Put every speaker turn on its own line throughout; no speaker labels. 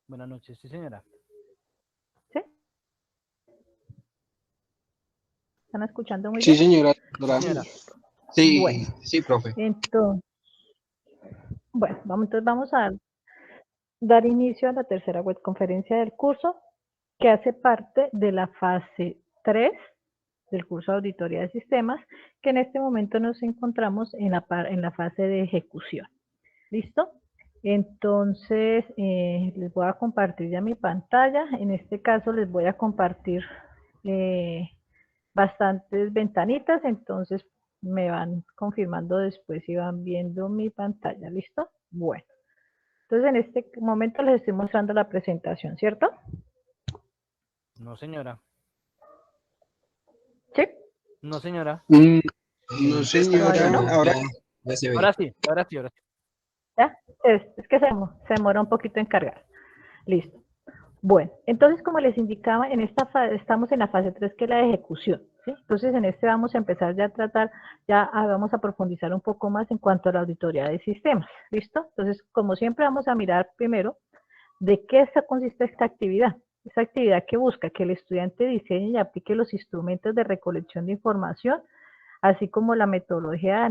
Buenas noches, sí señora.
¿Sí? ¿Están escuchando muy
Sí,
bien?
señora.
Sí señora.
Sí,
Bueno,
sí, profe.
entonces, entonces vamos a dar inicio a la tercera webconferencia del curso, que hace parte de la fase 3 del curso de auditoría de sistemas, que en este momento nos encontramos en la fase de ejecución. ¿Listo? Entonces, les voy a compartir ya mi pantalla. En este caso les voy a compartir bastantes ventanitas, entonces me van confirmando después si van viendo mi pantalla. ¿Listo? Bueno. Entonces, en este momento les estoy mostrando la presentación, ¿cierto?
No señora.
¿Sí?
No señora.
No,
¿Todavía
señora.
no?
Ahora
Ya se ve.
Ahora sí, ahora sí, ahora sí.
¿Ya? Es que se demora un poquito en cargar. Listo. Bueno, entonces como les indicaba, en esta estamos en la fase 3 que es la de ejecución, ¿sí? Entonces en este vamos a empezar ya a tratar, vamos a profundizar un poco más en cuanto a la auditoría de sistemas, ¿listo? Entonces, como siempre vamos a mirar primero de qué consiste esta actividad. Esta actividad que busca que el estudiante diseñe y aplique los instrumentos de recolección de información, así como la metodología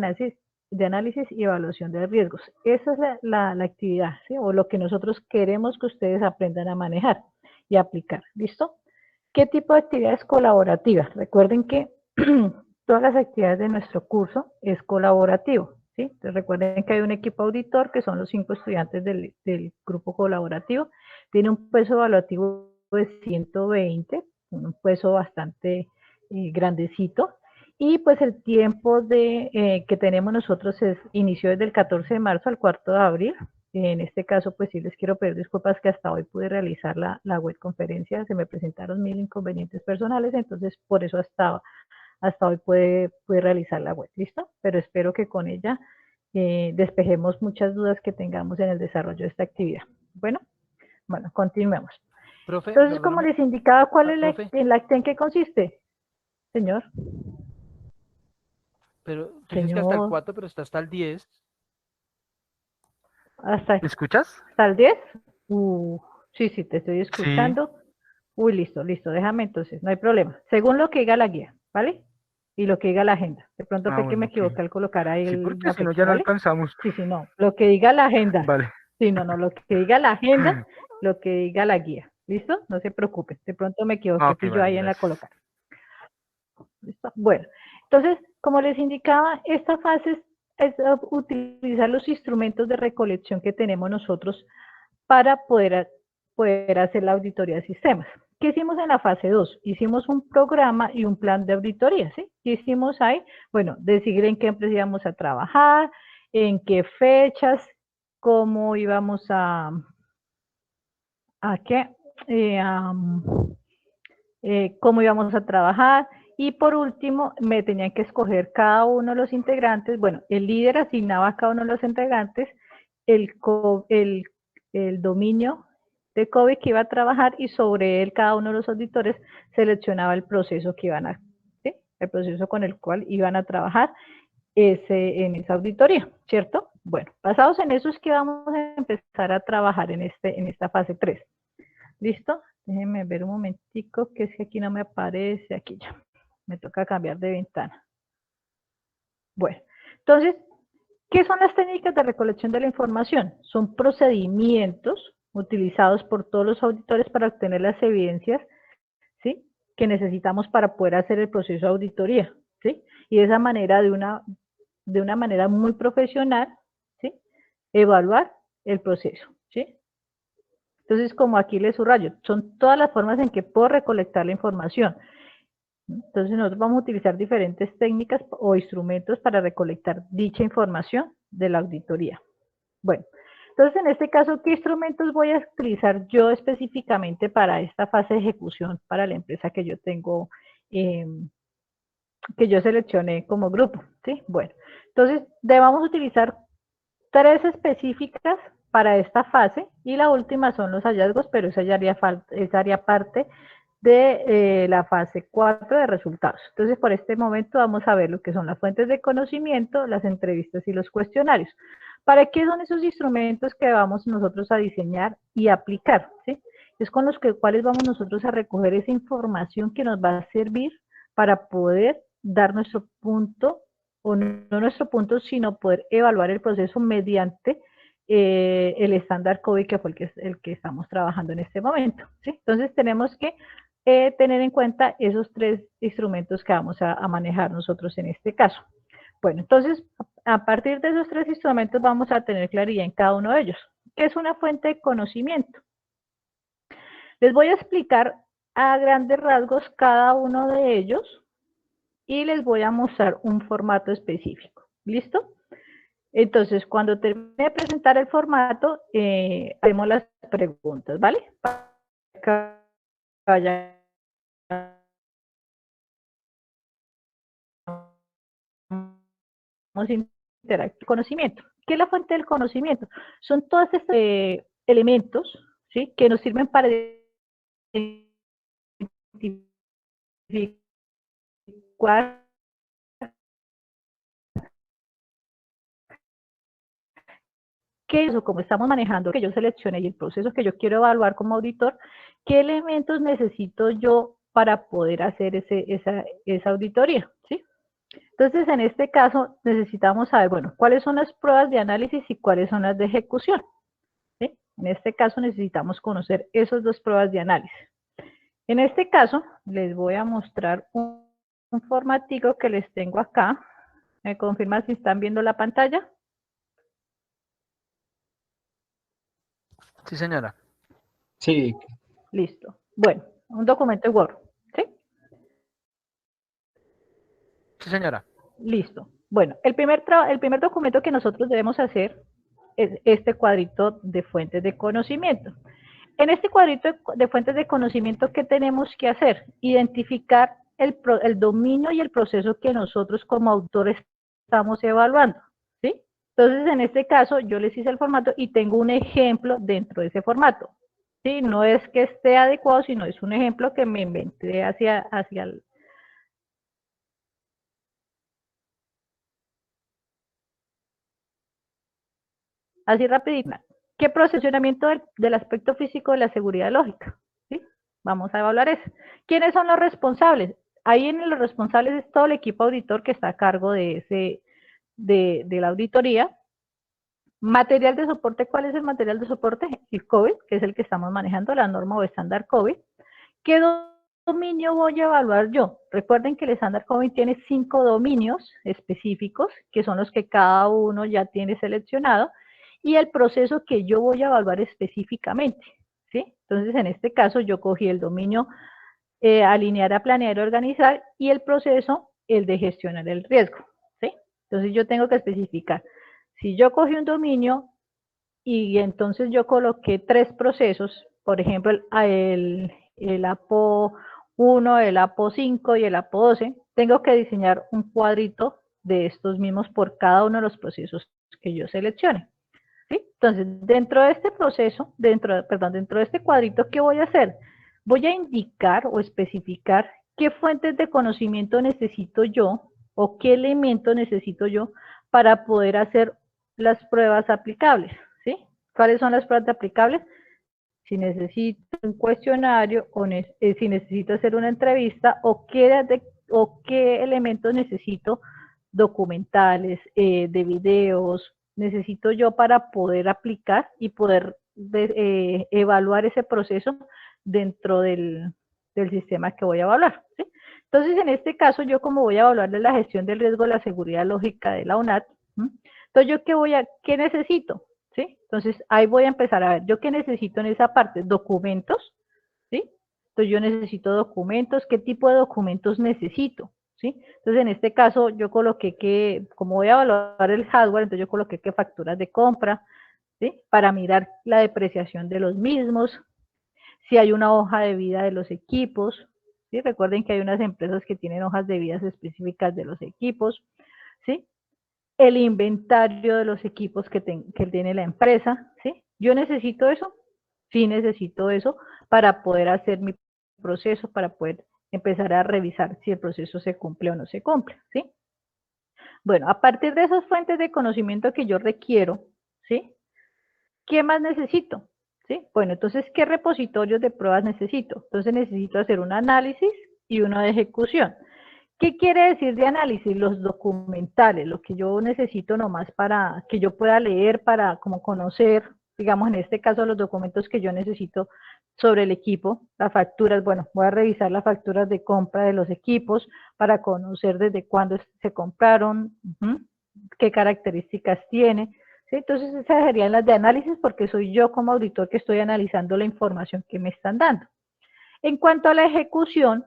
de análisis y evaluación de riesgos. Esa es la actividad, ¿sí? O lo que nosotros queremos que ustedes aprendan a manejar y aplicar. ¿Listo? ¿Qué tipo de actividades colaborativas? Recuerden que todas las actividades de nuestro curso es colaborativo. ¿Sí? Entonces recuerden que hay un equipo auditor que son los 5 estudiantes del grupo colaborativo. Tiene un peso evaluativo de 120, un peso bastante grandecito. Y pues el tiempo que tenemos nosotros inició desde el 14 de marzo al 4 de abril. En este caso, pues sí les quiero pedir disculpas que hasta hoy pude realizar la web conferencia, se me presentaron 1000 inconvenientes personales, entonces por eso hasta hoy pude realizar la web, ¿listo? Pero espero que con ella despejemos muchas dudas que tengamos en el desarrollo de esta actividad. Bueno, continuemos.
Profe,
Entonces, como
perdóname.
les indicaba, ¿cuál es
Profe,
en qué consiste? Señor,
pero tú dices que hasta el
señor,
4, pero está hasta el 10.
hasta,
¿Me escuchas?
hasta el 10. Sí, sí, te estoy
Sí.
escuchando. Uy, listo, listo, déjame entonces, no hay problema. Según lo que diga la guía, ¿vale? Y lo que diga la agenda. De pronto
Ah,
fue que me
bueno, ok.
equivoqué al colocar ahí
Sí, porque
la
si no
fecha,
ya no
¿vale?
alcanzamos.
Sí, sí, no. Lo que diga la agenda.
Vale.
Sí, no, no, lo que diga la agenda, lo que diga la guía. ¿Listo? No se preocupen. De pronto me
Ah,
equivoqué,
ok,
fui yo
vale,
ahí en la
gracias.
colocar. ¿Listo? Bueno, entonces, como les indicaba, esta fase es utilizar los instrumentos de recolección que tenemos nosotros para poder hacer la auditoría de sistemas. ¿Qué hicimos en la fase 2? Hicimos un programa y un plan de auditoría, ¿sí? ¿Qué hicimos ahí? Bueno, decidir en qué empresa íbamos a trabajar, en qué fechas, cómo íbamos a qué, cómo íbamos a trabajar, y por último me tenían que escoger cada uno de los integrantes. Bueno, el líder asignaba a cada uno de los integrantes el, el dominio de COVID que iba a trabajar, y sobre él cada uno de los auditores seleccionaba el proceso que iban a, ¿sí? El proceso con el cual iban a trabajar en esa auditoría, ¿cierto? Bueno, basados en eso es que vamos a empezar a trabajar en esta fase 3. ¿Listo? Déjenme ver un momentico, que es que aquí no me aparece, aquí ya. Me toca cambiar de ventana. Bueno, entonces, ¿qué son las técnicas de recolección de la información? Son procedimientos utilizados por todos los auditores para obtener las evidencias, ¿sí?, que necesitamos para poder hacer el proceso de auditoría, ¿sí? Y de esa manera, de una manera muy profesional, ¿sí?, evaluar el proceso, ¿sí? Entonces, como aquí les subrayo, son todas las formas en que puedo recolectar la información. Entonces, nosotros vamos a utilizar diferentes técnicas o instrumentos para recolectar dicha información de la auditoría. Bueno, entonces en este caso, ¿qué instrumentos voy a utilizar yo específicamente para esta fase de ejecución para la empresa que yo tengo, que yo seleccioné como grupo? ¿Sí? Bueno, entonces debemos utilizar 3 específicas para esta fase, y la última son los hallazgos, pero esa ya haría parte de la fase 4 de resultados. Entonces, por este momento vamos a ver lo que son las fuentes de conocimiento, las entrevistas y los cuestionarios. ¿Para qué son esos instrumentos que vamos nosotros a diseñar y aplicar? ¿Sí? Es con los cuales vamos nosotros a recoger esa información que nos va a servir para poder dar nuestro punto, o no nuestro punto, sino poder evaluar el proceso mediante el estándar COVID, que fue el que estamos trabajando en este momento. ¿Sí? Entonces tenemos que tener en cuenta esos 3 instrumentos que vamos a manejar nosotros en este caso. Bueno, entonces, a partir de esos 3 instrumentos vamos a tener claridad en cada uno de ellos. ¿Qué es una fuente de conocimiento? Les voy a explicar a grandes rasgos cada uno de ellos y les voy a mostrar un formato específico. ¿Listo? Entonces, cuando termine de presentar el formato, haremos las preguntas, ¿vale? Para que vayan interactuar. Conocimiento. ¿Qué es la fuente del conocimiento? Son todos estos elementos, ¿sí?, que nos sirven para identificar qué es o cómo estamos manejando que yo seleccione y el proceso que yo quiero evaluar como auditor, qué elementos necesito yo para poder hacer esa auditoría, ¿sí? Entonces, en este caso, necesitamos saber, bueno, cuáles son las pruebas de análisis y cuáles son las de ejecución, ¿sí? En este caso, necesitamos conocer esas 2 pruebas de análisis. En este caso, les voy a mostrar un formatico que les tengo acá. ¿Me confirman si están viendo la pantalla?
Sí, señora.
Sí.
Listo. Bueno, un documento en Word, ¿sí?
Sí, señora.
Listo. Bueno, el primer documento que nosotros debemos hacer es este cuadrito de fuentes de conocimiento. En este cuadrito de fuentes de conocimiento, ¿qué tenemos que hacer? Identificar el dominio y el proceso que nosotros como autores estamos evaluando, ¿sí? Entonces, en este caso, yo les hice el formato y tengo un ejemplo dentro de ese formato, ¿sí? No es que esté adecuado, sino es un ejemplo que me inventé hacia el... Así rapidito. ¿Qué procesamiento del aspecto físico de la seguridad lógica? ¿Sí? Vamos a evaluar eso. ¿Quiénes son los responsables? Ahí en los responsables es todo el equipo auditor que está a cargo de la auditoría. Material de soporte, ¿cuál es el material de soporte? El COVID, que es el que estamos manejando, la norma o estándar COVID. ¿Qué dominio voy a evaluar yo? Recuerden que el estándar COVID tiene 5 dominios específicos, que son los que cada uno ya tiene seleccionado, y el proceso que yo voy a evaluar específicamente, ¿sí? Entonces, en este caso, yo cogí el dominio alinear, a planear, organizar, y el proceso, el de gestionar el riesgo, ¿sí? Entonces, yo tengo que especificar. Si yo cogí un dominio y entonces yo coloqué 3 procesos, por ejemplo, el APO 1, el APO 5 y el APO 12, tengo que diseñar un cuadrito de estos mismos por cada uno de los procesos que yo seleccione, ¿sí? Entonces, dentro de este proceso, dentro de este cuadrito, ¿qué voy a hacer? Voy a indicar o especificar qué fuentes de conocimiento necesito yo o qué elementos necesito yo para poder hacer las pruebas aplicables, ¿sí? ¿Cuáles son las pruebas aplicables? Si necesito un cuestionario o si necesito hacer una entrevista o qué elementos necesito documentales, de videos, necesito yo para poder aplicar y poder evaluar ese proceso dentro del sistema que voy a evaluar, ¿sí? Entonces, en este caso, yo como voy a evaluar de la gestión del riesgo de la seguridad lógica de la UNAT, entonces, ¿yo qué necesito? ¿Sí? Entonces, ahí voy a empezar a ver, ¿yo qué necesito en esa parte? Documentos, ¿sí? Entonces, yo necesito documentos, ¿qué tipo de documentos necesito? ¿Sí? Entonces, en este caso, yo coloqué que, como voy a evaluar el hardware, entonces yo coloqué que facturas de compra, ¿sí? Para mirar la depreciación de los mismos, si hay una hoja de vida de los equipos, ¿sí? Recuerden que hay unas empresas que tienen hojas de vida específicas de los equipos, ¿sí? El inventario de los equipos que tiene la empresa, ¿sí? ¿Yo necesito eso? Sí necesito eso para poder hacer mi proceso para poder empezar a revisar si el proceso se cumple o no se cumple, ¿sí? Bueno, a partir de esas fuentes de conocimiento que yo requiero, ¿sí? ¿Qué más necesito? ¿Sí? Bueno, entonces, ¿qué repositorios de pruebas necesito? Entonces necesito hacer un análisis y uno de ejecución. ¿Qué quiere decir de análisis? Los documentales, lo que yo necesito nomás para que yo pueda leer, para como conocer, digamos en este caso los documentos que yo necesito sobre el equipo, las facturas, bueno, voy a revisar las facturas de compra de los equipos para conocer desde cuándo se compraron, qué características tiene. ¿Sí? Entonces esas serían las de análisis porque soy yo como auditor que estoy analizando la información que me están dando. En cuanto a la ejecución,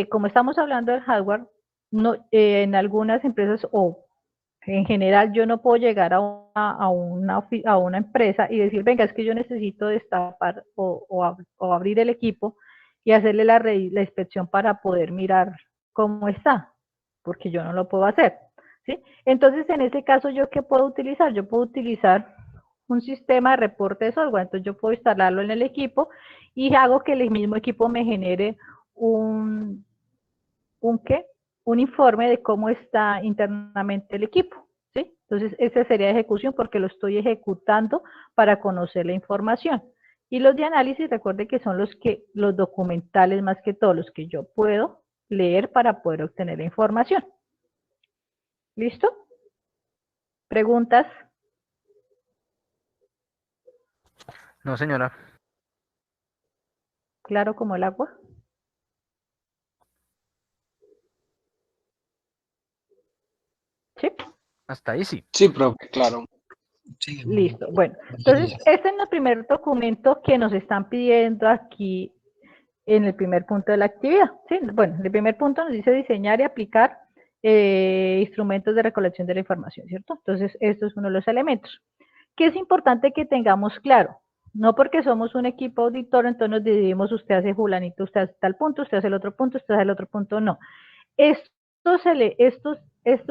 como estamos hablando del hardware, no, en algunas empresas o en general yo no puedo llegar a una empresa y decir, venga, es que yo necesito destapar o abrir el equipo y hacerle la inspección para poder mirar cómo está, porque yo no lo puedo hacer. ¿Sí? Entonces, en ese caso, ¿yo qué puedo utilizar? Yo puedo utilizar un sistema de reporte de software, entonces yo puedo instalarlo en el equipo y hago que el mismo equipo me genere un ¿qué? Un informe de cómo está internamente el equipo, ¿sí? Entonces, esa sería ejecución porque lo estoy ejecutando para conocer la información. Y los de análisis, recuerde que son los documentales más que todos, los que yo puedo leer para poder obtener la información. ¿Listo? ¿Preguntas?
No, señora.
¿Claro como el agua? ¿Sí?
Hasta ahí sí.
Sí, profe, claro. Sí,
listo. Bueno, entonces este es el primer documento que nos están pidiendo aquí en el primer punto de la actividad. ¿Sí? Bueno, el primer punto nos dice diseñar y aplicar instrumentos de recolección de la información, ¿cierto? Entonces, esto es uno de los elementos. ¿Qué es importante que tengamos claro? No porque somos un equipo auditor, entonces nos dividimos, usted hace fulanito, usted hace tal punto, usted hace el otro punto, usted hace el otro punto, no. Estos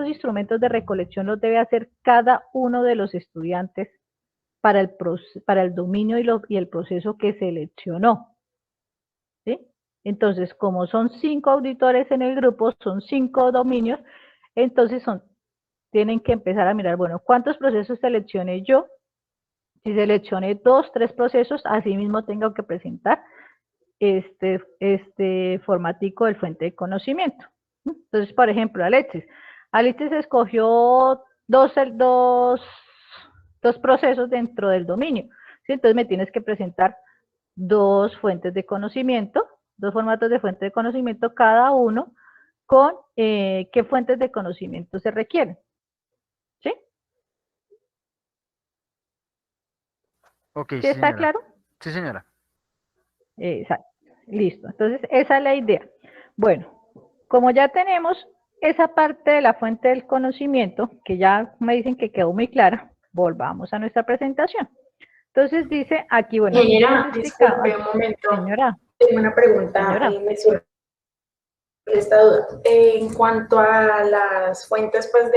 instrumentos de recolección los debe hacer cada uno de los estudiantes para el dominio y el proceso que seleccionó. ¿Sí? Entonces, como son 5 auditores en el grupo, son 5 dominios, entonces tienen que empezar a mirar, bueno, ¿cuántos procesos seleccioné yo? Si seleccioné 2, 3 procesos, así mismo tengo que presentar este formatico del fuente de conocimiento. Entonces, por ejemplo, Alexis escogió dos procesos dentro del dominio. ¿Sí? Entonces me tienes que presentar 2 fuentes de conocimiento, 2 formatos de fuente de conocimiento, cada uno con qué fuentes de conocimiento se requieren. ¿Sí?
Ok,
¿Sí
sí,
está
señora.
claro?
Sí, señora.
Exacto. Listo. Entonces, esa es la idea. Bueno, como ya tenemos esa parte de la fuente del conocimiento, que ya me dicen que quedó muy clara, volvamos a nuestra presentación. Entonces dice aquí, bueno, aquí
Ingeniera,
nos explicaba.
disculpe un momento.
Señora.
Tengo una pregunta,
Señora.
me surge esta duda. En cuanto a las fuentes, pues,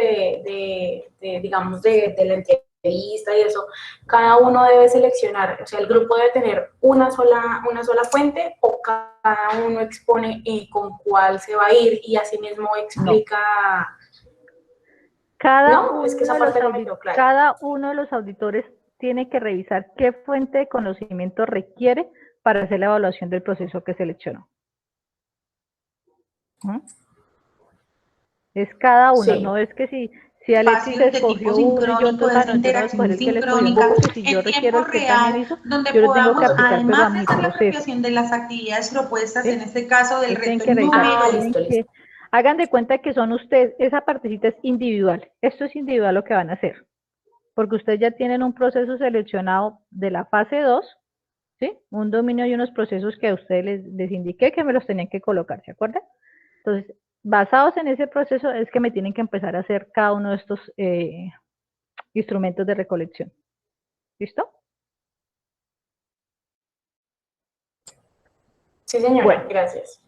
digamos, de la entrevista y eso, cada uno debe seleccionar, o sea, el grupo debe tener una sola fuente o cada uno expone con cuál se va a ir y asimismo explica. No, es que esa parte no me quedó clara.
Cada uno de los auditores tiene que revisar qué fuente de conocimiento requiere para hacer la evaluación del proceso que seleccionó. Es cada uno,
Sí.
no es que si Alexis escogió uno y yo, entonces yo no voy a escoger el que él escogió, no, porque si yo requiero el que también hizo, yo lo tengo que aplicar pero a mi proceso.
De las actividades propuestas,
¿Sí?
en este caso del
Tienen
reto
que revisar,
número.
hagan de cuenta que son ustedes, esa partecita es individual, esto es individual lo que van a hacer, porque ustedes ya tienen un proceso seleccionado de la fase 2, ¿sí? Un dominio y unos procesos que a ustedes les indiqué que me los tenían que colocar, ¿se acuerdan? Entonces, basados en ese proceso es que me tienen que empezar a hacer cada uno de estos instrumentos de recolección. ¿Listo?
Sí, señora,
bueno,
gracias.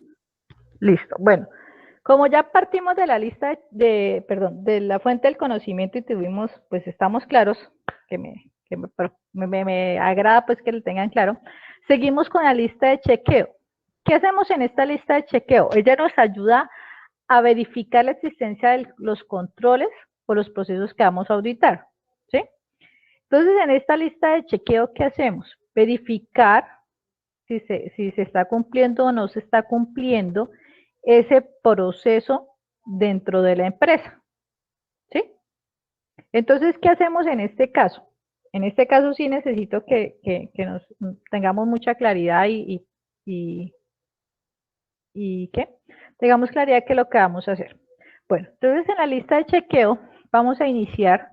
Listo. Bueno, como ya partimos de la lista de la fuente del conocimiento y tuvimos, pues estamos claros, que me agrada pues que lo tengan claro, seguimos con la lista de chequeo. ¿qué hacemos en esta lista de chequeo? Ella nos ayuda a verificar la existencia de los controles o los procesos que vamos a auditar, ¿sí? Entonces, en esta lista de chequeo, ¿qué hacemos? Verificar si se está cumpliendo o no se está cumpliendo ese proceso dentro de la empresa, ¿sí? Entonces, ¿qué hacemos en este caso? En este caso sí necesito que nos tengamos mucha claridad y ¿qué? Tengamos claridad que lo que vamos a hacer. Bueno, entonces en la lista de chequeo vamos a iniciar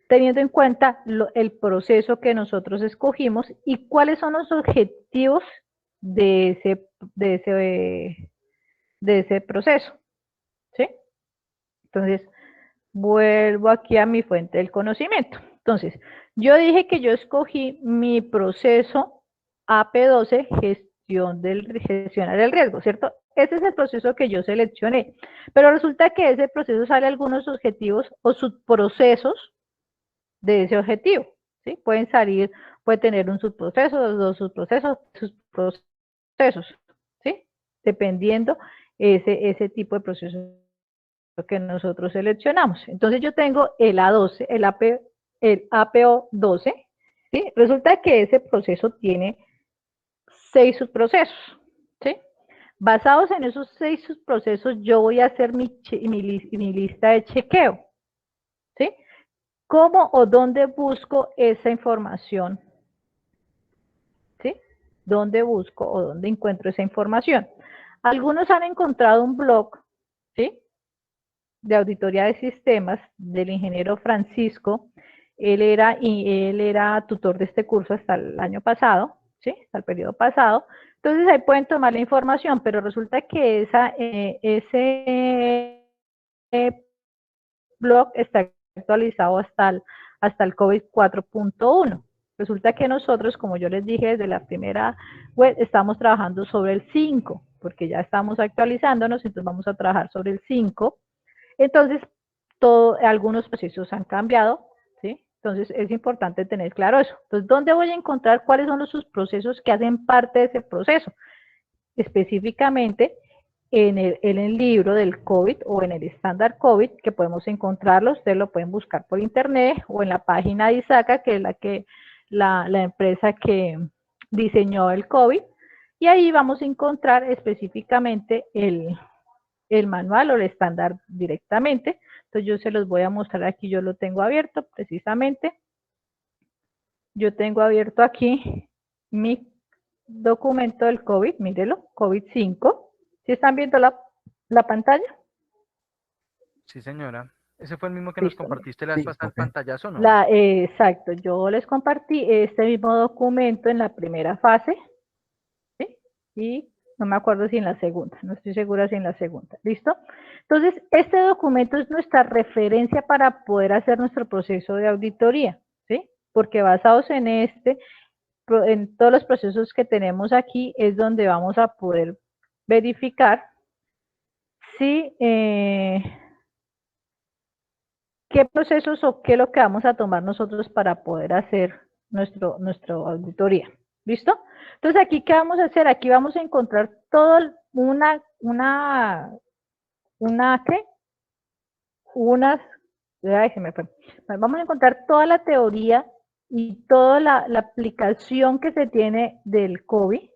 teniendo en cuenta el proceso que nosotros escogimos y cuáles son los objetivos de ese proceso, ¿sí? Entonces, vuelvo aquí a mi fuente del conocimiento. Entonces, yo dije que yo escogí mi proceso AP12, gestionar el riesgo, ¿cierto? Ese es el proceso que yo seleccioné. Pero resulta que ese proceso sale algunos objetivos o subprocesos de ese objetivo, ¿sí? Pueden salir, puede tener un subproceso, dos subprocesos, ¿sí? Dependiendo ese tipo de procesos que nosotros seleccionamos. Entonces yo tengo el A12, el APO12, ¿sí? Resulta que ese proceso tiene 6 subprocesos, ¿sí? Basados en esos 6 subprocesos, yo voy a hacer mi lista de chequeo, ¿sí? ¿Cómo o dónde busco esa información? ¿Sí? ¿Dónde busco o dónde encuentro esa información? Algunos han encontrado un blog, ¿sí? De auditoría de sistemas del ingeniero Francisco. Él era tutor de este curso hasta el año pasado, ¿sí? Hasta el periodo pasado. Entonces ahí pueden tomar la información, pero resulta que ese blog está actualizado hasta el COVID 4.1. Resulta que nosotros, como yo les dije desde la primera web, estamos trabajando sobre el 5, porque ya estamos actualizándonos, entonces vamos a trabajar sobre el 5. Entonces, algunos procesos han cambiado, ¿sí? Entonces, es importante tener claro eso. Entonces, ¿dónde voy a encontrar cuáles son los subprocesos que hacen parte de ese proceso? Específicamente, en el libro del COVID o en el estándar COVID, que podemos encontrarlo, ustedes lo pueden buscar por internet o en la página de ISACA, que es la empresa que diseñó el COVID, y ahí vamos a encontrar específicamente el manual o el estándar directamente. Entonces yo se los voy a mostrar aquí, yo lo tengo abierto precisamente. Yo tengo abierto aquí mi documento del COVID, mírelo, COVID-5. ¿Sí están viendo la pantalla?
Sí, señora. ¿Ese fue el mismo que nos
Listo.
compartiste la vez
Sí,
pasada el
ok.
pantallazo o no?
Exacto, yo les compartí este mismo documento en la primera fase, ¿sí? Y no me acuerdo si en la segunda, no estoy segura si en la segunda, ¿listo? Entonces, este documento es nuestra referencia para poder hacer nuestro proceso de auditoría, ¿sí? Porque basados en todos los procesos que tenemos aquí, es donde vamos a poder verificar si qué procesos o qué es lo que vamos a tomar nosotros para poder hacer nuestra auditoría. ¿Listo? Entonces, aquí, ¿qué vamos a hacer? Aquí vamos a encontrar todo ¿qué? Ay, se me fue. Vamos a encontrar toda la teoría y toda la aplicación que se tiene del COVID,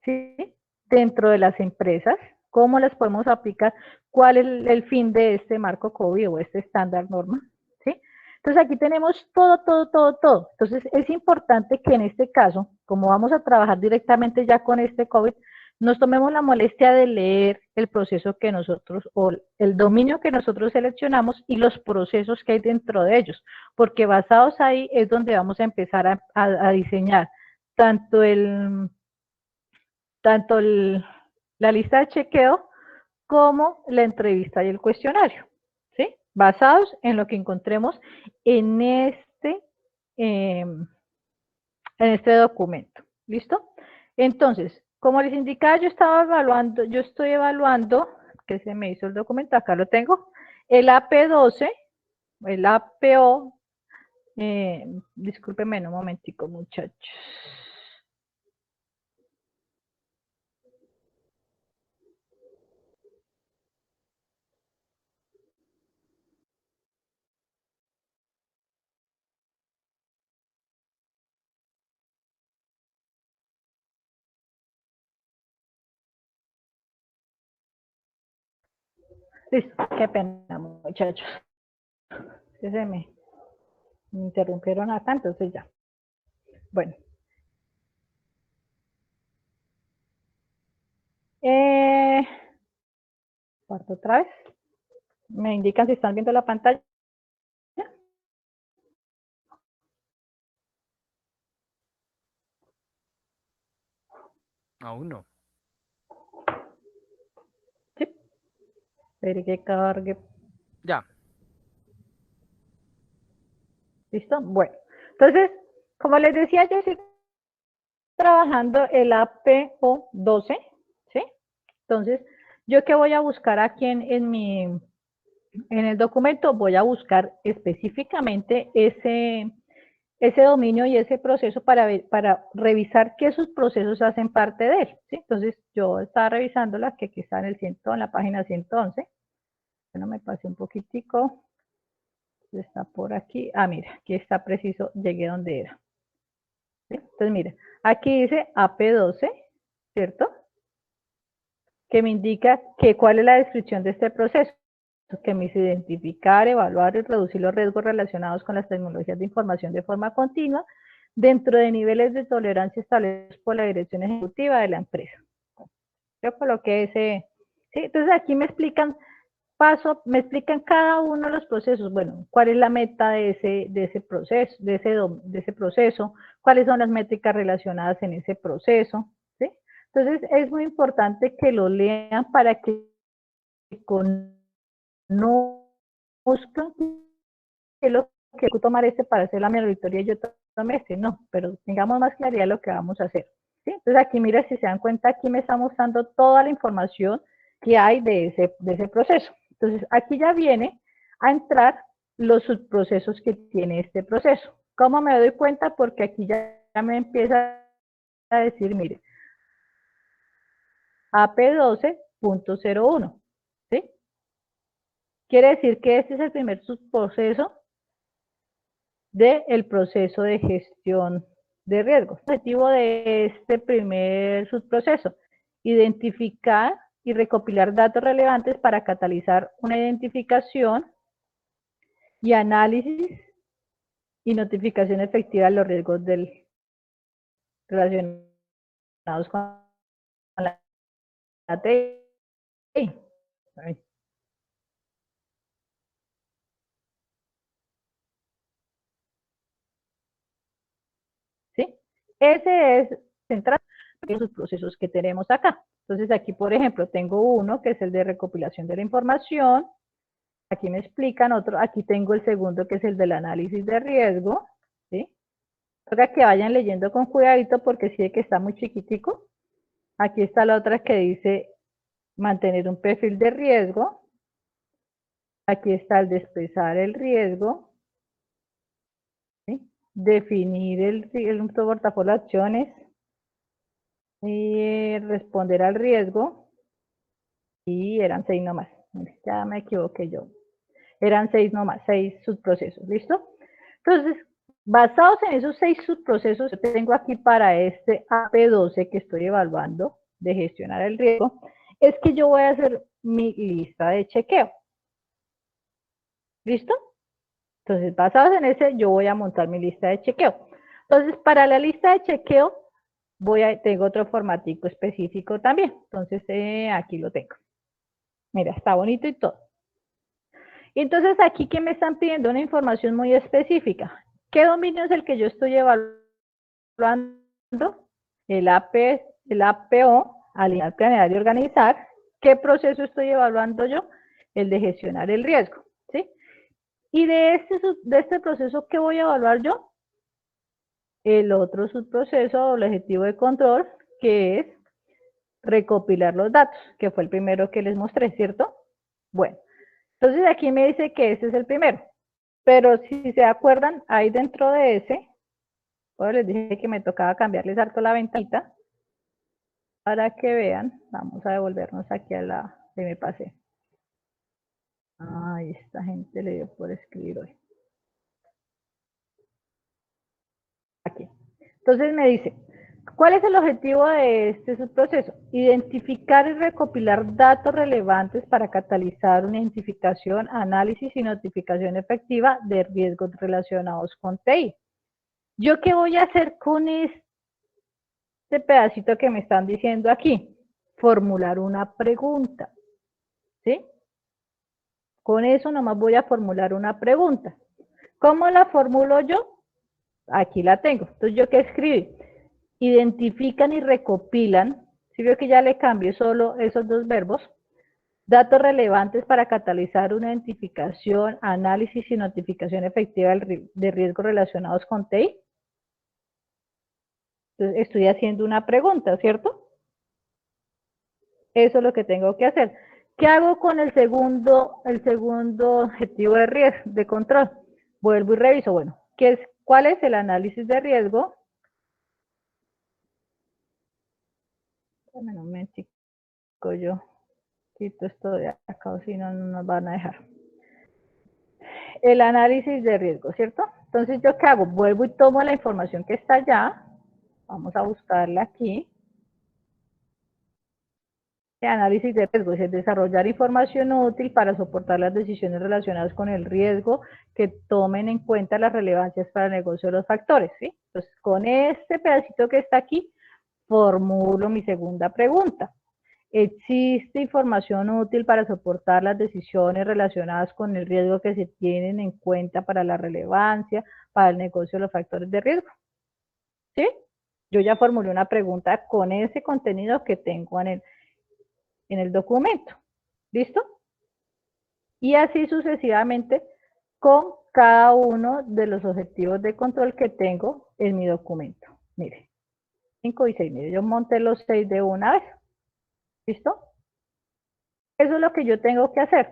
¿sí? Dentro de las empresas, cómo las podemos aplicar, cuál es el fin de este marco COVID o este estándar norma, ¿sí? Entonces aquí tenemos todo. Entonces es importante que en este caso, como vamos a trabajar directamente ya con este COVID, nos tomemos la molestia de leer el proceso que nosotros, o el dominio que nosotros seleccionamos y los procesos que hay dentro de ellos, porque basados ahí es donde vamos a empezar a diseñar tanto la lista de chequeo como la entrevista y el cuestionario, ¿sí? Basados en lo que encontremos en este documento, ¿listo? Entonces, como les indicaba, yo estoy evaluando, que se me hizo el documento, acá lo tengo, el AP12, el APO, discúlpenme un momentico, muchachos. Listo, qué pena, muchachos. Que se me interrumpieron acá, entonces ya. Bueno. Parto otra vez. Me indican si están viendo la pantalla.
Aún no.
Sí. Espere que cargue.
Ya.
¿Listo? Bueno. Entonces, como les decía, yo estoy trabajando el APO 12, ¿sí? Entonces, ¿yo qué voy a buscar aquí en el documento? Voy a buscar específicamente ese dominio y ese proceso para revisar que esos procesos hacen parte de él, ¿sí? Entonces, yo estaba revisándola, que aquí está en la página 111. Bueno, me pasé un poquitico. Está por aquí. Ah, mira, aquí está preciso, llegué donde era. ¿Sí? Entonces, mira, aquí dice AP12, ¿cierto? Que me indica cuál es la descripción de este proceso, que me dice identificar, evaluar y reducir los riesgos relacionados con las tecnologías de información de forma continua dentro de niveles de tolerancia establecidos por la dirección ejecutiva de la empresa. Yo coloqué ese, ¿sí? Entonces aquí me explican me explican cada uno de los procesos, bueno, cuál es la meta de ese proceso, de ese proceso, cuáles son las métricas relacionadas en ese proceso, ¿sí? Entonces es muy importante que lo lean para que conozcan qué es lo que hay que tomar para hacer la auditoría y yo tomé no, pero tengamos más claridad de lo que vamos a hacer, ¿sí? Entonces aquí mira, si se dan cuenta, aquí me está mostrando toda la información que hay de ese proceso. Entonces, aquí ya viene a entrar los subprocesos que tiene este proceso. ¿Cómo me doy cuenta? Porque aquí ya me empieza a decir, mire, AP12.01, ¿sí? Quiere decir que este es el primer subproceso del proceso de gestión de riesgos. El objetivo de este primer subproceso, identificar y recopilar datos relevantes para catalizar una identificación y análisis y notificación efectiva de los riesgos relacionados con la TI. ¿Sí? Ese es central en los procesos que tenemos acá. Entonces aquí, por ejemplo, tengo uno que es el de recopilación de la información. Aquí me explican otro. Aquí tengo el segundo que es el del análisis de riesgo. ¿Sí? Toca que vayan leyendo con cuidadito porque sí que está muy chiquitico. Aquí está la otra que dice mantener un perfil de riesgo. Aquí está el de expresar el riesgo. ¿Sí? Definir el portafolio de acciones. Y responder al riesgo. Y eran 6 nomás. Ya me equivoqué yo. Eran 6 nomás, 6 subprocesos. ¿Listo? Entonces, basados en esos 6 subprocesos, yo tengo aquí para este AP12 que estoy evaluando de gestionar el riesgo, es que yo voy a hacer mi lista de chequeo. ¿Listo? Entonces, basados en ese, yo voy a montar mi lista de chequeo. Entonces, para la lista de chequeo, tengo otro formatico específico también. Entonces, aquí lo tengo. Mira, está bonito y todo. Y entonces, aquí que me están pidiendo una información muy específica. ¿Qué dominio es el que yo estoy evaluando? El APO, alinear, planear y organizar. ¿Qué proceso estoy evaluando yo? El de gestionar el riesgo, ¿sí? Y de este proceso, ¿qué voy a evaluar yo? El otro subproceso o el objetivo de control, que es recopilar los datos, que fue el primero que les mostré, ¿cierto? Bueno, entonces aquí me dice que ese es el primero, pero si se acuerdan, ahí dentro de ese, pues les dije que me tocaba cambiarles harto la ventanita, para que vean, vamos a devolvernos aquí a la que me pasé. Ay, esta gente le dio por escribir hoy. Aquí. Entonces me dice, ¿Cuál es el objetivo de este subproceso? Identificar y recopilar datos relevantes para catalizar una identificación, análisis y notificación efectiva de riesgos relacionados con TI. ¿Yo qué voy a hacer con este pedacito que me están diciendo aquí? Formular una pregunta, ¿sí? Con eso nomás voy a formular una pregunta. ¿Cómo la formulo yo? Aquí la tengo. Entonces, ¿yo qué escribí? Identifican y recopilan, si veo que ya le cambio solo esos dos verbos, datos relevantes para catalizar una identificación, análisis y notificación efectiva de riesgos relacionados con TI. Entonces, estoy haciendo una pregunta, ¿cierto? Eso es lo que tengo que hacer. ¿Qué hago con el segundo objetivo de riesgo, de control? Vuelvo y reviso, bueno, ¿cuál es el análisis de riesgo? Dame un momentico, yo quito esto de acá, o si no, no nos van a dejar. El análisis de riesgo, ¿cierto? Entonces, ¿yo qué hago? Vuelvo y tomo la información que está allá, vamos a buscarla aquí. El análisis de riesgo es desarrollar información útil para soportar las decisiones relacionadas con el riesgo que tomen en cuenta las relevancias para el negocio de los factores, ¿sí? Entonces, con este pedacito que está aquí, formulo mi segunda pregunta. ¿Existe información útil para soportar las decisiones relacionadas con el riesgo que se tienen en cuenta para la relevancia, para el negocio de los factores de riesgo? ¿Sí? Yo ya formulé una pregunta con ese contenido que tengo en el documento. ¿Listo? Y así sucesivamente con cada uno de los objetivos de control que tengo en mi documento. Mire, 5 y 6. Mire, yo monté los 6 de una vez. ¿Listo? Eso es lo que yo tengo que hacer.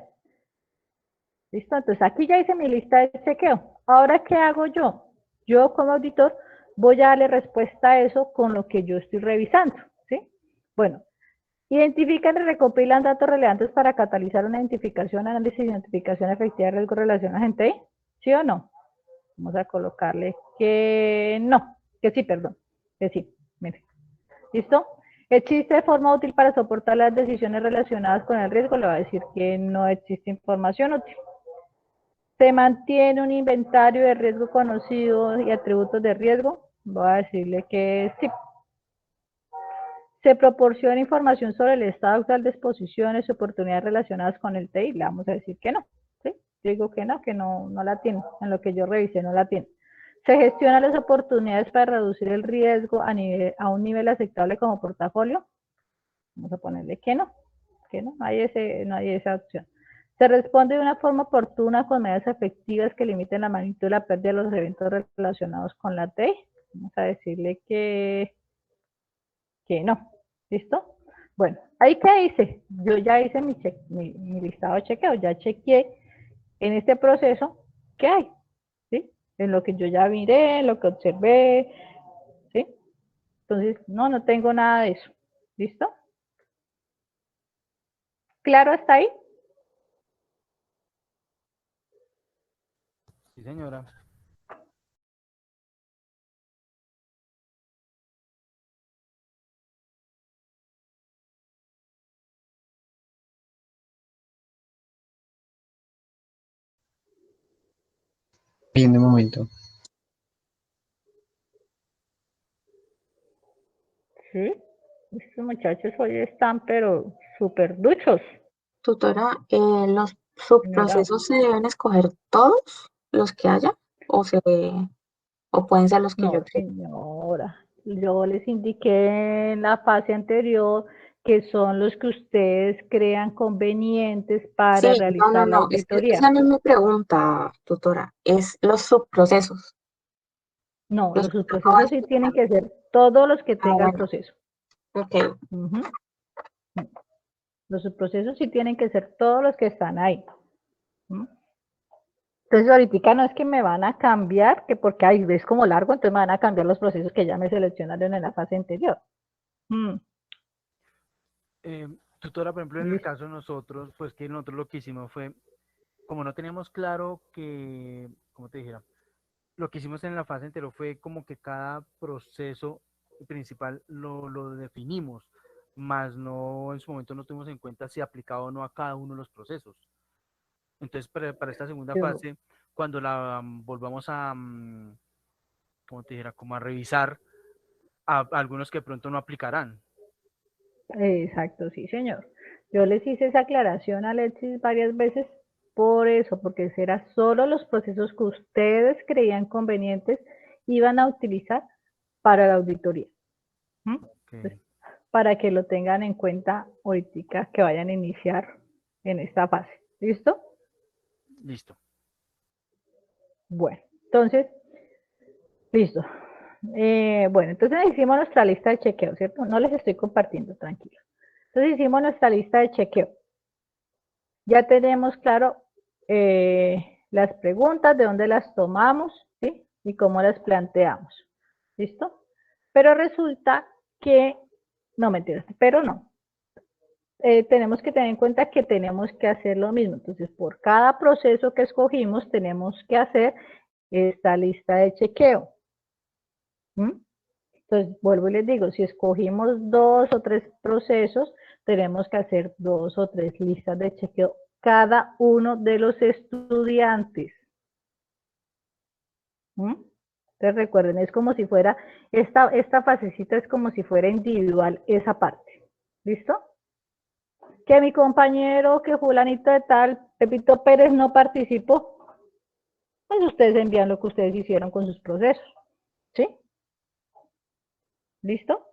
¿Listo? Entonces aquí ya hice mi lista de chequeo. Ahora, ¿qué hago yo? Yo como auditor voy a darle respuesta a eso con lo que yo estoy revisando. ¿Sí? Bueno, identifican y recopilan datos relevantes para catalizar una identificación, análisis y identificación efectiva de riesgo relacionados en TI. ¿Sí o no? Vamos a colocarle que no, que sí, perdón, que sí. Mire. ¿Listo? ¿Existe forma útil para soportar las decisiones relacionadas con el riesgo? Le va a decir que no existe información útil. ¿Se mantiene un inventario de riesgo conocido y atributos de riesgo? Voy a decirle que sí. ¿Se proporciona información sobre el estado actual de exposiciones y oportunidades relacionadas con el TI? Le vamos a decir que no. ¿Sí? Digo que no la tiene. En lo que yo revisé no la tiene. ¿Se gestionan las oportunidades para reducir el riesgo a un nivel aceptable como portafolio? Vamos a ponerle que no no hay esa opción. Se responde de una forma oportuna con medidas efectivas que limiten la magnitud de la pérdida de los eventos relacionados con la TI. Vamos a decirle que no. ¿Listo? Bueno, ¿ahí qué hice? Yo ya hice mi listado de chequeo, ya chequeé en este proceso qué hay, ¿sí? En lo que yo ya miré, en lo que observé, ¿sí? Entonces, no tengo nada de eso. ¿Listo? ¿Claro hasta ahí?
Sí, señora.
Bien, de momento.
Sí. Estos muchachos hoy están, pero súper duchos.
Tutora, ¿los
Señora,
subprocesos se deben escoger todos los que haya o pueden ser los que yo
no,
cree?
señora. Yo les indiqué en la fase anterior que son los que ustedes crean convenientes para
Sí,
realizar la
no, es que
auditoría.
esa no es mi pregunta, tutora, es los subprocesos,
No,
los
los
que me acaba de
subprocesos sí tienen
explicar.
que ser todos los que
Ah,
tenga el
bueno,
proceso.
ok.
Ujú. Los subprocesos sí tienen que ser todos los que están ahí. ¿Mm? Entonces ahorita no es que me van a cambiar, que porque ahí ves como largo, entonces me van a cambiar los procesos que ya me seleccionaron en la fase anterior. Mm,
Tutora, por ejemplo, en el
listo.
caso de nosotros, pues que nosotros lo que hicimos fue, como no teníamos claro que, como te dijera, lo que hicimos en la fase anterior fue como que cada proceso principal lo definimos, más no en su momento no tuvimos en cuenta si aplicaba o no a cada uno de los procesos. Entonces, para esta segunda
Yo-
fase, cuando la volvamos a, como te dijera, como a revisar, a algunos que de pronto no aplicarán.
Exacto, sí, señor. Yo les hice esa aclaración a Alexis varias veces por eso, porque serán solo los procesos que ustedes creían convenientes iban a utilizar para la auditoría. ¿Mm?
Okay.
Pues, para que lo tengan en cuenta ahorita que vayan a iniciar en esta fase. ¿Listo?
Listo.
Bueno, entonces, listo. Bueno, entonces hicimos nuestra lista de chequeo, ¿cierto? No les estoy compartiendo, tranquilo. Entonces hicimos nuestra lista de chequeo. Ya tenemos claro las preguntas, de dónde las tomamos, ¿sí? Y cómo las planteamos. ¿Listo? Pero resulta que, no mentiras, pero no. Tenemos que tener en cuenta que tenemos que hacer lo mismo. Entonces, por cada proceso que escogimos, tenemos que hacer esta lista de chequeo. ¿Mm? Entonces, vuelvo y les digo, si escogimos 2 o 3 procesos, tenemos que hacer 2 o 3 listas de chequeo cada uno de los estudiantes. ¿Mm? Entonces, recuerden, es como si fuera, esta fasecita es como si fuera individual esa parte. ¿Listo? Que mi compañero, que fulanito de tal, Pepito Pérez no participó, pues ustedes envían lo que ustedes hicieron con sus procesos. ¿Sí? ¿Listo?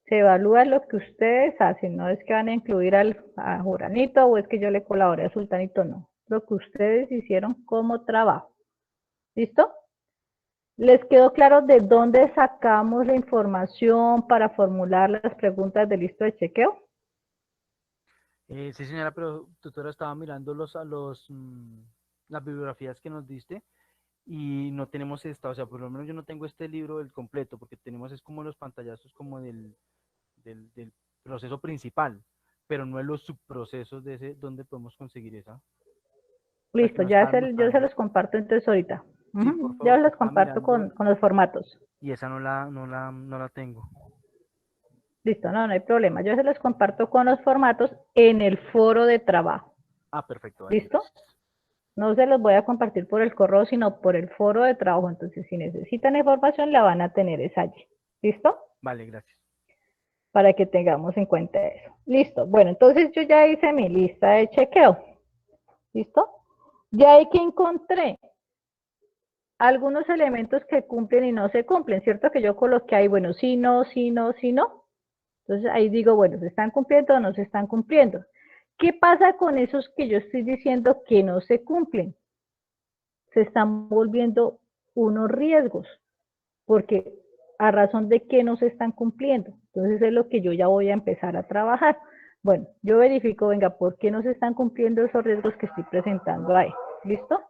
Se evalúa lo que ustedes hacen, no es que van a incluir a Juranito o es que yo le colaboré a Sultanito, no. Lo que ustedes hicieron como trabajo. ¿Listo? ¿Les quedó claro de dónde sacamos la información para formular las preguntas de lista de chequeo?
Sí, señora, pero tutora estaba mirando las bibliografías que nos diste y no tenemos esta, o sea, por lo menos yo no tengo este libro del completo, porque tenemos es como los pantallazos como del proceso principal, pero no de los subprocesos de ese, donde podemos conseguir esa, la que
Listo,
nos estaban
yo se
mostrando.
los comparto entonces ahorita.
Sí, por
Ya
favor, que
los
estaba
comparto
mirando
con los formatos.
y esa no la tengo.
Listo, no hay problema. Yo se los comparto con los formatos en el foro de trabajo.
Ah, perfecto, vale,
¿Listo?
gracias.
No se los voy a compartir por el correo, sino por el foro de trabajo. Entonces, si necesitan información, la van a tener es allí. ¿Listo?
Vale, gracias.
Para que tengamos en cuenta eso. Listo. Bueno, entonces yo ya hice mi lista de chequeo. ¿Listo? Ya hay que encontré algunos elementos que cumplen y no se cumplen, ¿cierto? Que yo coloqué ahí, bueno, sí, no, sí, no, sí, no. Entonces ahí digo, bueno, ¿se están cumpliendo o no se están cumpliendo? ¿Qué pasa con esos que yo estoy diciendo que no se cumplen? Se están volviendo unos riesgos, porque a razón de que no se están cumpliendo. Entonces es lo que yo ya voy a empezar a trabajar. Bueno, yo verifico, venga, ¿por qué no se están cumpliendo esos riesgos que estoy presentando ahí? ¿Listo?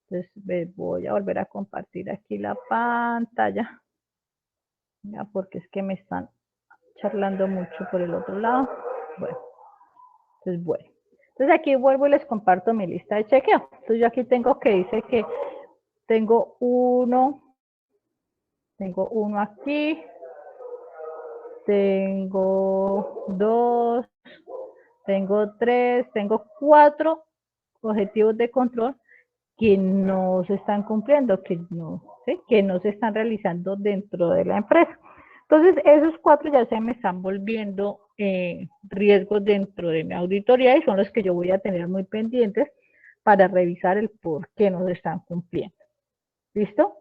Entonces voy a volver a compartir aquí la pantalla, ya, porque es que me están charlando mucho por el otro lado. Bueno, entonces bueno. Entonces aquí vuelvo y les comparto mi lista de chequeo. Entonces yo aquí tengo que dice que tengo uno aquí, tengo 2, tengo 3, tengo 4 objetivos de control que no se están cumpliendo, que no, ¿sí? Que no se están realizando dentro de la empresa. Entonces, esos 4 ya se me están volviendo riesgos dentro de mi auditoría y son los que yo voy a tener muy pendientes para revisar el por qué no se están cumpliendo. ¿Listo?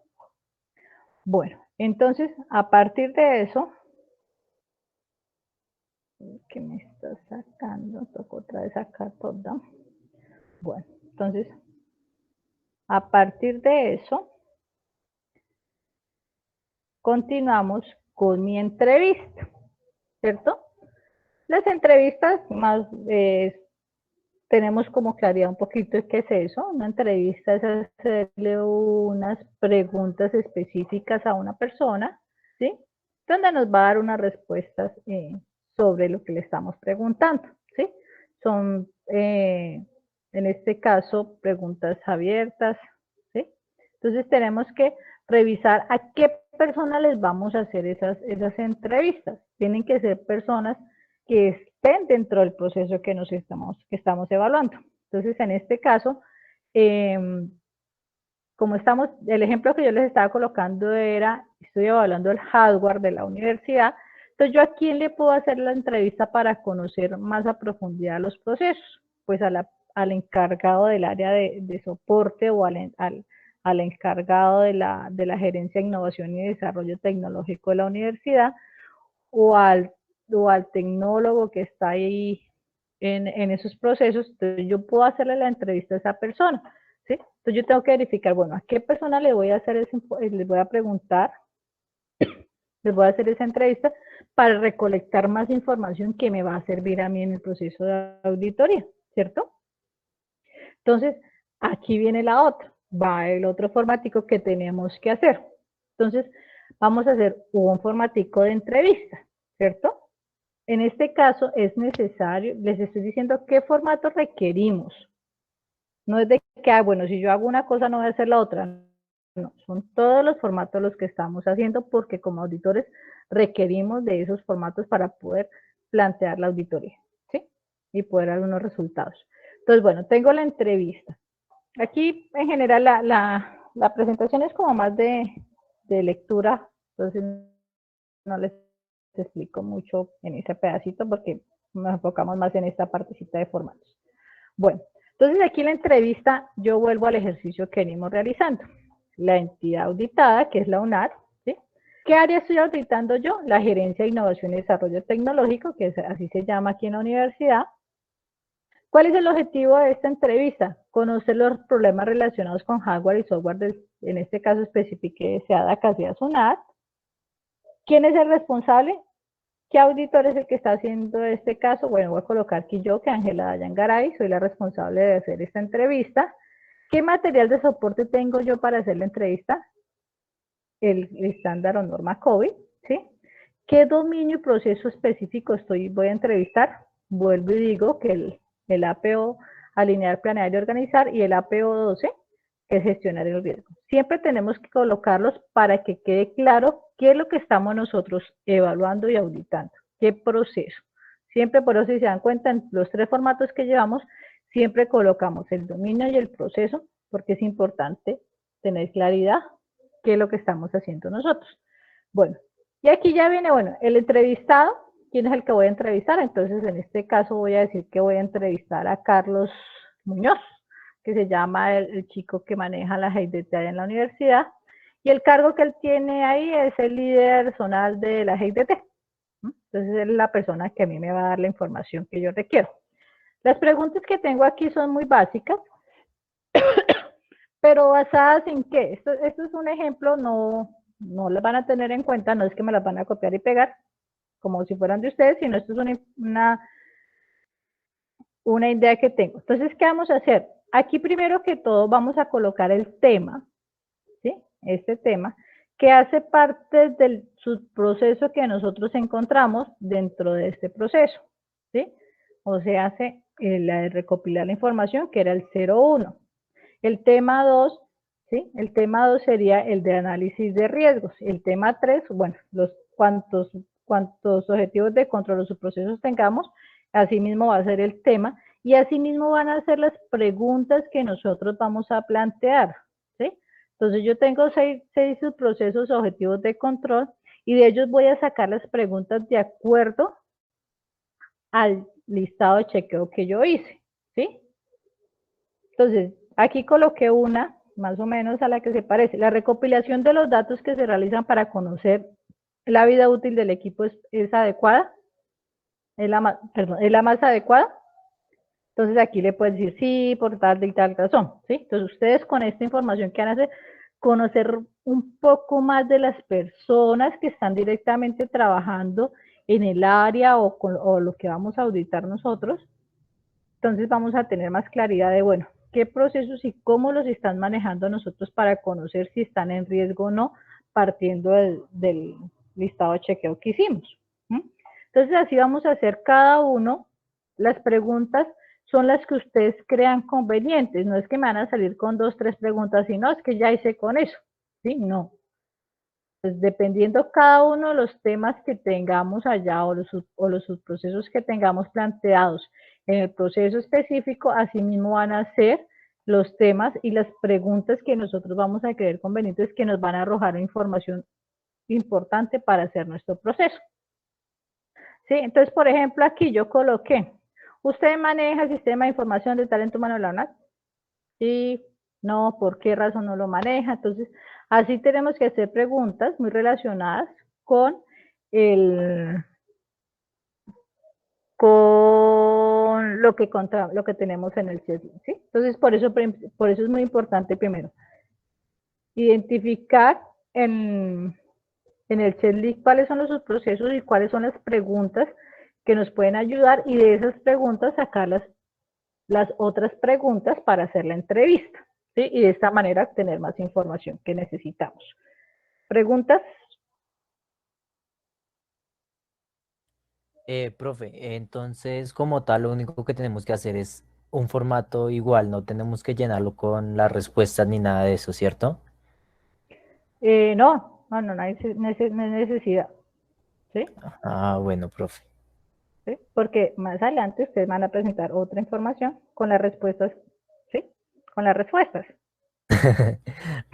Bueno, entonces, a partir de eso, ¿qué me está sacando? Toco otra vez acá todo. Bueno, entonces, a partir de eso, continuamos con mi entrevista, ¿cierto? Las entrevistas más tenemos como claridad un poquito de qué es eso. Una entrevista es hacerle unas preguntas específicas a una persona, ¿sí? Donde nos va a dar unas respuestas sobre lo que le estamos preguntando, ¿sí? Son, en este caso, preguntas abiertas, ¿sí? Entonces tenemos que revisar a qué personas les vamos a hacer esas entrevistas? Tienen que ser personas que estén dentro del proceso que estamos evaluando. Entonces, en este caso, como el ejemplo que yo les estaba colocando era, estoy evaluando el hardware de la universidad, entonces yo a quién le puedo hacer la entrevista para conocer más a profundidad los procesos, pues al encargado del área de soporte o al encargado de la gerencia de innovación y desarrollo tecnológico de la universidad, o al tecnólogo que está ahí en esos procesos. Entonces yo puedo hacerle la entrevista a esa persona, ¿sí? Entonces yo tengo que verificar, bueno, a qué persona le voy a hacer les voy a preguntar, les voy a hacer esa entrevista para recolectar más información que me va a servir a mí en el proceso de auditoría, ¿cierto? Entonces, aquí viene la otra, va el otro formatico que tenemos que hacer. Entonces, vamos a hacer un formatico de entrevista, ¿cierto? En este caso es necesario, les estoy diciendo qué formato requerimos. No es de que, bueno, si yo hago una cosa no voy a hacer la otra. No, son todos los formatos los que estamos haciendo porque como auditores requerimos de esos formatos para poder plantear la auditoría, ¿sí? Y poder dar unos resultados. Entonces, bueno, tengo la entrevista. Aquí, en general, la presentación es como más de lectura, entonces no les explico mucho en ese pedacito porque nos enfocamos más en esta partecita de formatos. Bueno, entonces aquí en la entrevista yo vuelvo al ejercicio que venimos realizando. La entidad auditada, que es la UNAD, ¿sí? ¿Qué área estoy auditando yo? La Gerencia de Innovación y Desarrollo Tecnológico, que así se llama aquí en la universidad. ¿Cuál es el objetivo de esta entrevista? Conocer los problemas relacionados con hardware y software, en este caso especifique SEADA, CASIAS, UNAD. ¿Quién es el responsable? ¿Qué auditor es el que está haciendo este caso? Bueno, voy a colocar aquí yo, que Ángela Dayangaray, soy la responsable de hacer esta entrevista. ¿Qué material de soporte tengo yo para hacer la entrevista? El estándar o norma COVID, ¿sí? ¿Qué dominio y proceso específico voy a entrevistar? Vuelvo y digo que el APO, alinear, planear y organizar, y el APO 12, que es gestionar el riesgo. Siempre tenemos que colocarlos para que quede claro qué es lo que estamos nosotros evaluando y auditando, qué proceso. Siempre, por eso, si se dan cuenta, en los tres formatos que llevamos, siempre colocamos el dominio y el proceso, porque es importante tener claridad qué es lo que estamos haciendo nosotros. Bueno, y aquí ya viene, bueno, el entrevistado. ¿Quién es el que voy a entrevistar? Entonces, en este caso voy a decir que voy a entrevistar a Carlos Muñoz, que se llama el chico que maneja la GIDT en la universidad, y el cargo que él tiene ahí es el líder zonal de la GIDT. Entonces, él es la persona que a mí me va a dar la información que yo requiero. Las preguntas que tengo aquí son muy básicas, pero basadas en qué. Esto es un ejemplo, no las van a tener en cuenta, no es que me las van a copiar y pegar, como si fueran de ustedes, sino esto es una idea que tengo. Entonces, ¿qué vamos a hacer? Aquí primero que todo vamos a colocar el tema, ¿sí? Este tema, que hace parte del subproceso que nosotros encontramos dentro de este proceso, ¿sí? O sea, hace la de recopilar la información, que era el 01. El tema 2, ¿sí? El tema 2 sería el de análisis de riesgos. El tema 3, bueno, cuantos objetivos de control o subprocesos tengamos, asimismo va a ser el tema, y asimismo van a ser las preguntas que nosotros vamos a plantear, ¿sí? Entonces yo tengo 6 subprocesos objetivos de control, y de ellos voy a sacar las preguntas de acuerdo al listado de chequeo que yo hice, ¿sí? Entonces, aquí coloqué una, más o menos a la que se parece. La recopilación de los datos que se realizan para conocer la vida útil del equipo es adecuada. ¿Es la más adecuada? Entonces, aquí le pueden decir sí, por tal y tal razón, ¿sí? Entonces, ustedes con esta información que van a hacer, conocer un poco más de las personas que están directamente trabajando en el área o lo que vamos a auditar nosotros. Entonces, vamos a tener más claridad de, bueno, qué procesos y cómo los están manejando nosotros para conocer si están en riesgo o no, partiendo del listado de chequeo que hicimos. Entonces, así vamos a hacer cada uno. Las preguntas son las que ustedes crean convenientes. No es que me van a salir con 2, 3 preguntas, sino es que ya hice con eso. ¿Sí? No. Pues dependiendo cada uno de los temas que tengamos allá o los subprocesos que tengamos planteados en el proceso específico, asimismo van a ser los temas y las preguntas que nosotros vamos a creer convenientes que nos van a arrojar información importante para hacer nuestro proceso. ¿Sí? Entonces, por ejemplo, aquí yo coloqué, ¿usted maneja el sistema de información de talento humano de la UNAC? Sí, no, ¿por qué razón no lo maneja? Entonces, así tenemos que hacer preguntas muy relacionadas con lo que tenemos en el checklist, ¿sí? Entonces, por eso es muy importante primero identificar en el checklist cuáles son los procesos y cuáles son las preguntas que nos pueden ayudar, y de esas preguntas sacar las otras preguntas para hacer la entrevista, ¿sí? Y de esta manera obtener más información que necesitamos. ¿Preguntas?
Profe, entonces como tal lo único que tenemos que hacer es un formato igual, no tenemos que llenarlo con las respuestas ni nada de eso, ¿cierto?
No hay necesidad, ¿sí?
Ah, bueno, profe.
¿Sí? Porque más adelante ustedes van a presentar otra información con las respuestas, ¿sí? Con las respuestas.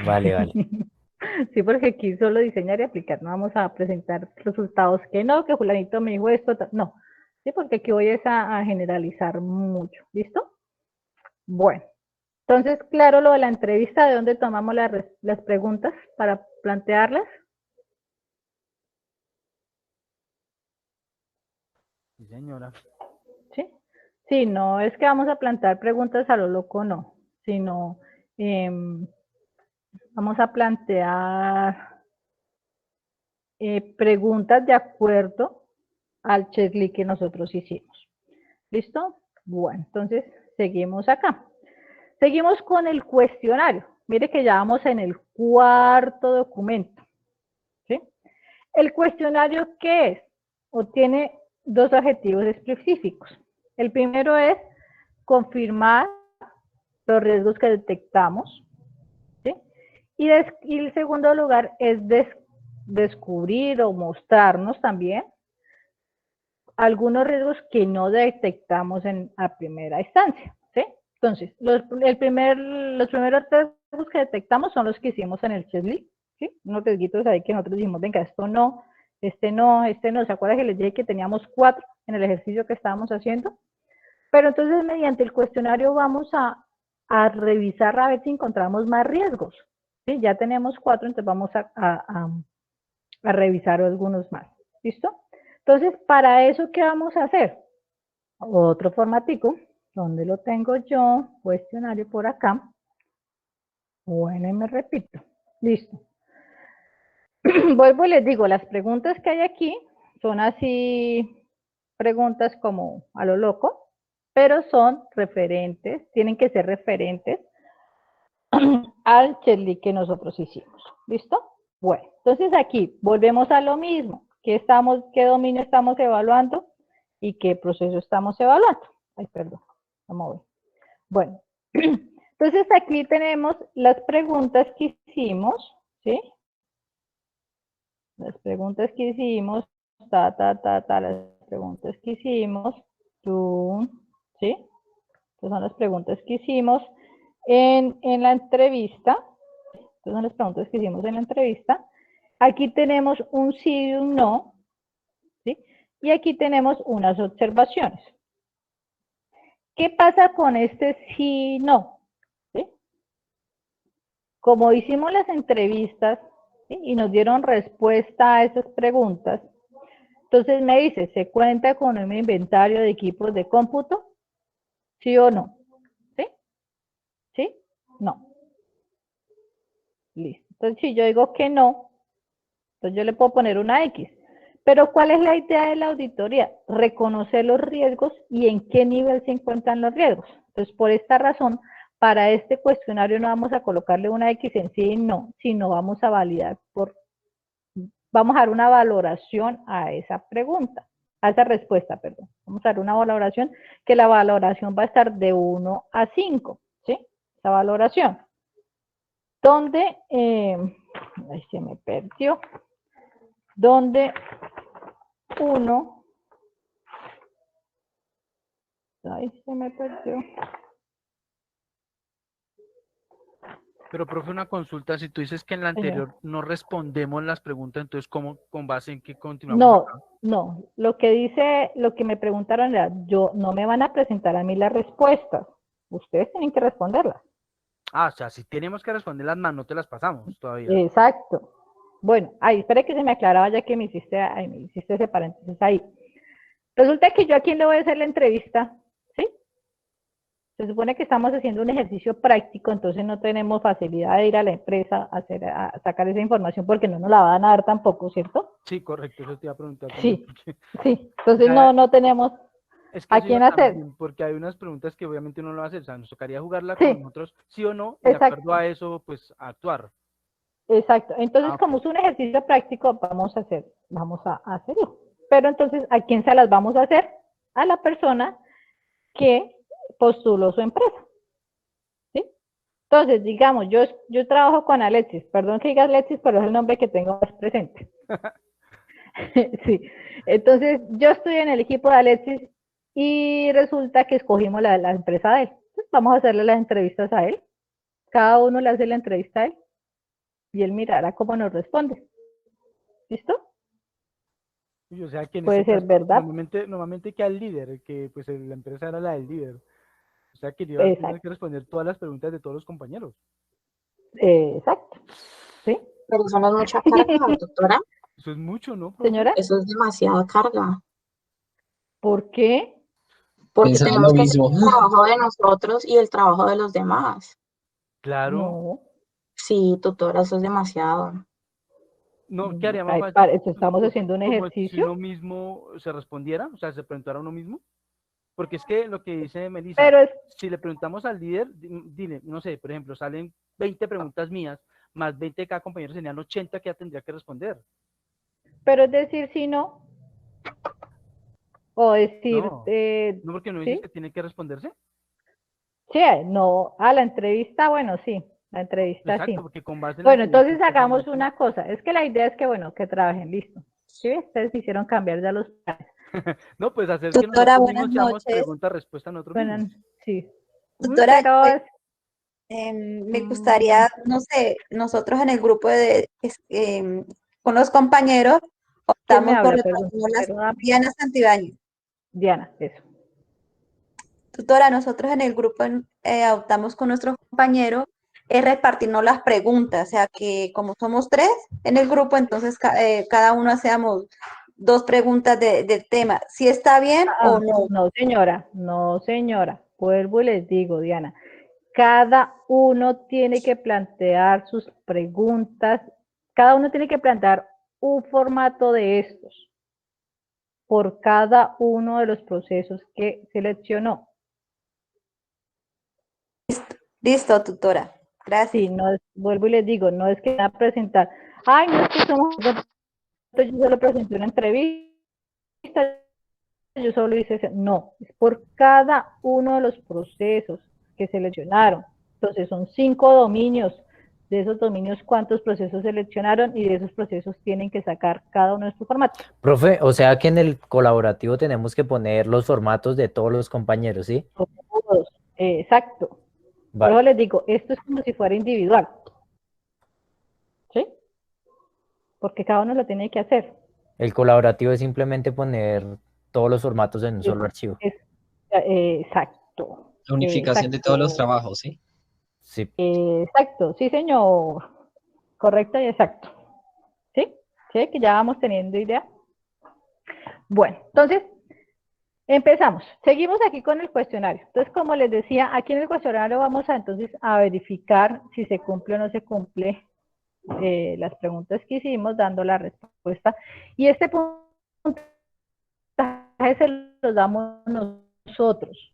Vale, vale.
Sí, porque aquí solo diseñar y aplicar, no vamos a presentar resultados que no, que fulanito me dijo esto, no. Sí, porque aquí voy a generalizar mucho, ¿listo? Bueno, entonces, claro, lo de la entrevista, ¿de dónde tomamos las preguntas para plantearlas?
Sí, señora.
¿Sí? Sí, no es que vamos a plantear preguntas a lo loco, no, sino vamos a plantear preguntas de acuerdo al checklist que nosotros hicimos. ¿Listo? Bueno, entonces seguimos acá. Seguimos con el cuestionario. Mire que ya vamos en el cuarto documento. ¿Sí? ¿El cuestionario qué es? O tiene dos objetivos específicos. El primero es confirmar los riesgos que detectamos, ¿sí? Y el segundo lugar es descubrir o mostrarnos también algunos riesgos que no detectamos a primera instancia, ¿sí? Entonces, los primeros riesgos que detectamos son los que hicimos en el checklist, ¿sí? Unos riesguitos ahí que nosotros dijimos, venga, esto no, este no, este no. ¿Se acuerdan que les dije que teníamos 4 en el ejercicio que estábamos haciendo? Pero entonces, mediante el cuestionario vamos a revisar a ver si encontramos más riesgos, ¿sí? Ya tenemos 4, entonces vamos a revisar algunos más, ¿listo? Entonces, para eso, ¿qué vamos a hacer? Otro formatico, donde lo tengo yo, cuestionario por acá. Bueno, y me repito. Listo. Vuelvo y les digo, las preguntas que hay aquí son así, preguntas como a lo loco, pero son referentes, tienen que ser referentes al checklist que nosotros hicimos. ¿Listo? Bueno, entonces aquí volvemos a lo mismo. ¿Qué dominio estamos evaluando y qué proceso estamos evaluando? Ay, perdón, vamos a ver. Bueno, entonces aquí tenemos las preguntas que hicimos, ¿sí? Las preguntas que hicimos, las preguntas que hicimos, ¿sí? Estas son las preguntas que hicimos en la entrevista. Estas son las preguntas que hicimos en la entrevista. Aquí tenemos un sí y un no, ¿sí? Y aquí tenemos unas observaciones. ¿Qué pasa con este sí y no? ¿Sí? Como hicimos las entrevistas, ¿sí? Y nos dieron respuesta a esas preguntas, entonces me dice, ¿se cuenta con un inventario de equipos de cómputo? ¿Sí o no? ¿Sí? ¿Sí? No. Listo. Entonces, si yo digo que no, entonces yo le puedo poner una X. Pero ¿cuál es la idea de la auditoría? Reconocer los riesgos y en qué nivel se encuentran los riesgos. Entonces, por esta razón, para este cuestionario no vamos a colocarle una X en sí y no, sino vamos a validar vamos a dar una valoración a esa pregunta, a esa respuesta, perdón. Vamos a dar una valoración, que la valoración va a estar de 1 a 5, ¿sí? Esa valoración. Donde ahí se me perdió, donde uno, ahí se me perdió.
Pero, profe, una consulta, si tú dices que en la anterior no respondemos las preguntas, entonces, ¿cómo, con base en qué continuamos
No,
acá?
no, lo que dice, lo que me preguntaron era, yo, no me van a presentar a mí las respuestas, ustedes tienen que responderlas.
Ah, o sea, si tenemos que responderlas más, no te las pasamos todavía.
Exacto. Bueno, ahí, espere que se me aclaraba ya que me hiciste ese paréntesis ahí. Resulta que yo a quién le voy a hacer la entrevista, ¿sí? Se supone que estamos haciendo un ejercicio práctico, entonces no tenemos facilidad de ir a la empresa a sacar esa información porque no nos la van a dar tampoco, ¿cierto?
Sí, correcto, eso te iba a preguntar también.
Sí,
Porque,
sí.
o
Entonces
sea,
no tenemos
es que
a
eso iba
quién hacer.
también, porque hay unas preguntas que obviamente uno no lo va a hacer, o sea, nos tocaría jugarla con
Sí,
nosotros, sí o no, y de acuerdo
exacto,
a eso, pues, actuar.
exacto. Entonces,
Ah, ok.
como es un ejercicio práctico, vamos a hacerlo. Pero entonces, ¿a quién se las vamos a hacer? A la persona que postuló su empresa, ¿sí? Entonces, digamos, yo trabajo con Alexis, perdón que diga Alexis, pero es el nombre que tengo más presente. Sí, entonces yo estoy en el equipo de Alexis y resulta que escogimos la empresa de él. Entonces, vamos a hacerle las entrevistas a él, cada uno le hace la entrevista a él y él mirará cómo nos responde. ¿Listo?
Y o sea, que en
Puede
este
ser
caso,
verdad.
normalmente queda el líder, que pues la empresa era la del líder. O sea, que yo iba a tener que
Exacto,
responder todas las preguntas de todos los compañeros.
exacto. ¿Sí?
Pero eso no es mucha carga, doctora.
Eso es mucho, ¿no, profe?
Señora,
Eso es demasiada carga.
¿por qué?
Porque
Pensaba lo
tenemos que hacer
mismo.
el trabajo de nosotros y el trabajo de los demás.
Claro.
No,
Sí, doctora, eso es demasiado.
No, ¿qué
no,
haría más fácil?
estamos haciendo un
Como si
ejercicio,
uno mismo se respondiera, o sea, se preguntara a uno mismo. Porque es que lo que dice Melissa,
pero es,
si le preguntamos al líder, dile, no sé, por ejemplo, salen 20 preguntas mías, más 20 de cada compañero, serían 80 que ya tendría que responder.
pero es decir sí, no, o decir,
No, no porque no dices
sí,
que tiene que responderse.
sí, no, a la entrevista, bueno, sí, la entrevista
Exacto,
sí.
porque con base en la
Bueno,
entrevista
entonces
usted
hagamos
solamente.
una cosa, es que la idea es que, bueno, que trabajen, listo. ¿Sí? Ustedes hicieron cambiar ya los planes.
No, pues hacer que
Tutora,
nosotros
buenas
mismos seamos
noches.
pregunta-respuesta nosotros
Bueno,
mismos.
sí.
Tutora,
Pero
pues, me gustaría, no sé, nosotros en el grupo con los compañeros
¿quién me
optamos por
habla? Perdón,
repartirnos
perdón,
Diana Santibáñez.
Diana, eso.
Tutora, nosotros en el grupo optamos con nuestros compañeros repartirnos las preguntas, o sea que como somos tres en el grupo, entonces cada uno hacemos dos preguntas del tema, si está bien o no.
No, señora, no, señora. Vuelvo y les digo, Diana, cada uno tiene que plantear sus preguntas, cada uno tiene que plantear un formato de estos por cada uno de los procesos que seleccionó.
Listo, tutora.
Sí,
Gracias.
no es, vuelvo y les digo, no es que van a presentar, ay, no es que somos, yo solo presenté una entrevista, yo solo hice ese, no, es por cada uno de los procesos que seleccionaron. Entonces son 5 dominios, de esos dominios cuántos procesos seleccionaron y de esos procesos tienen que sacar cada uno de su formato.
Profe, o sea que en el colaborativo tenemos que poner los formatos de todos los compañeros, ¿sí?
Todos, exacto. Por eso
Vale.
les digo, esto es como si fuera individual, ¿sí? Porque cada uno lo tiene que hacer.
El colaborativo es simplemente poner todos los formatos en un
Es,
solo archivo.
es, exacto,
La unificación de todos los
exacto,
trabajos, ¿sí?
Sí.
exacto, sí señor, correcto y exacto, ¿sí? ¿Sí? Que ya vamos teniendo idea. Bueno, entonces, empezamos. Seguimos aquí con el cuestionario. Entonces, como les decía, aquí en el cuestionario vamos a entonces a verificar si se cumple o no se cumple las preguntas que hicimos, dando la respuesta. Y este puntaje se lo damos nosotros,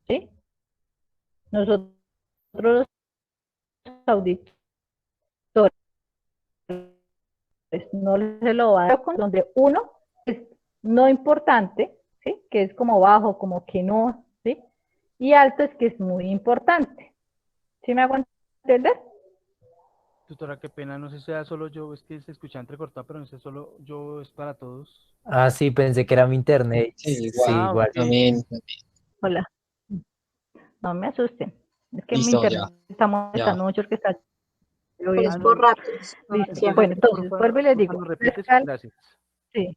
¿sí? Nosotros los auditores, no se lo va a dar con donde uno es no importante, ¿sí? Que es como bajo, como que no, ¿sí? Y alto es que es muy importante. ¿Sí me hago entender?
Tutora, qué pena, no sé si sea solo yo, es que se escucha entrecortado, pero no sé, solo yo, es para todos.
Ah, sí, pensé que era mi internet.
Sí,
Sí,
igual.
Ah,
igual.
ok.
También.
Hola. No me asusten. Es que mi
Listo, ya.
internet está molestando mucho que está
Pero es
Ah,
lloviendo.
por
no.
ratos,
Listo.
siempre.
Bueno,
Entonces,
entonces, vuelvo y les
porfa,
digo.
lo
La
repites,
escala,
gracias.
sí.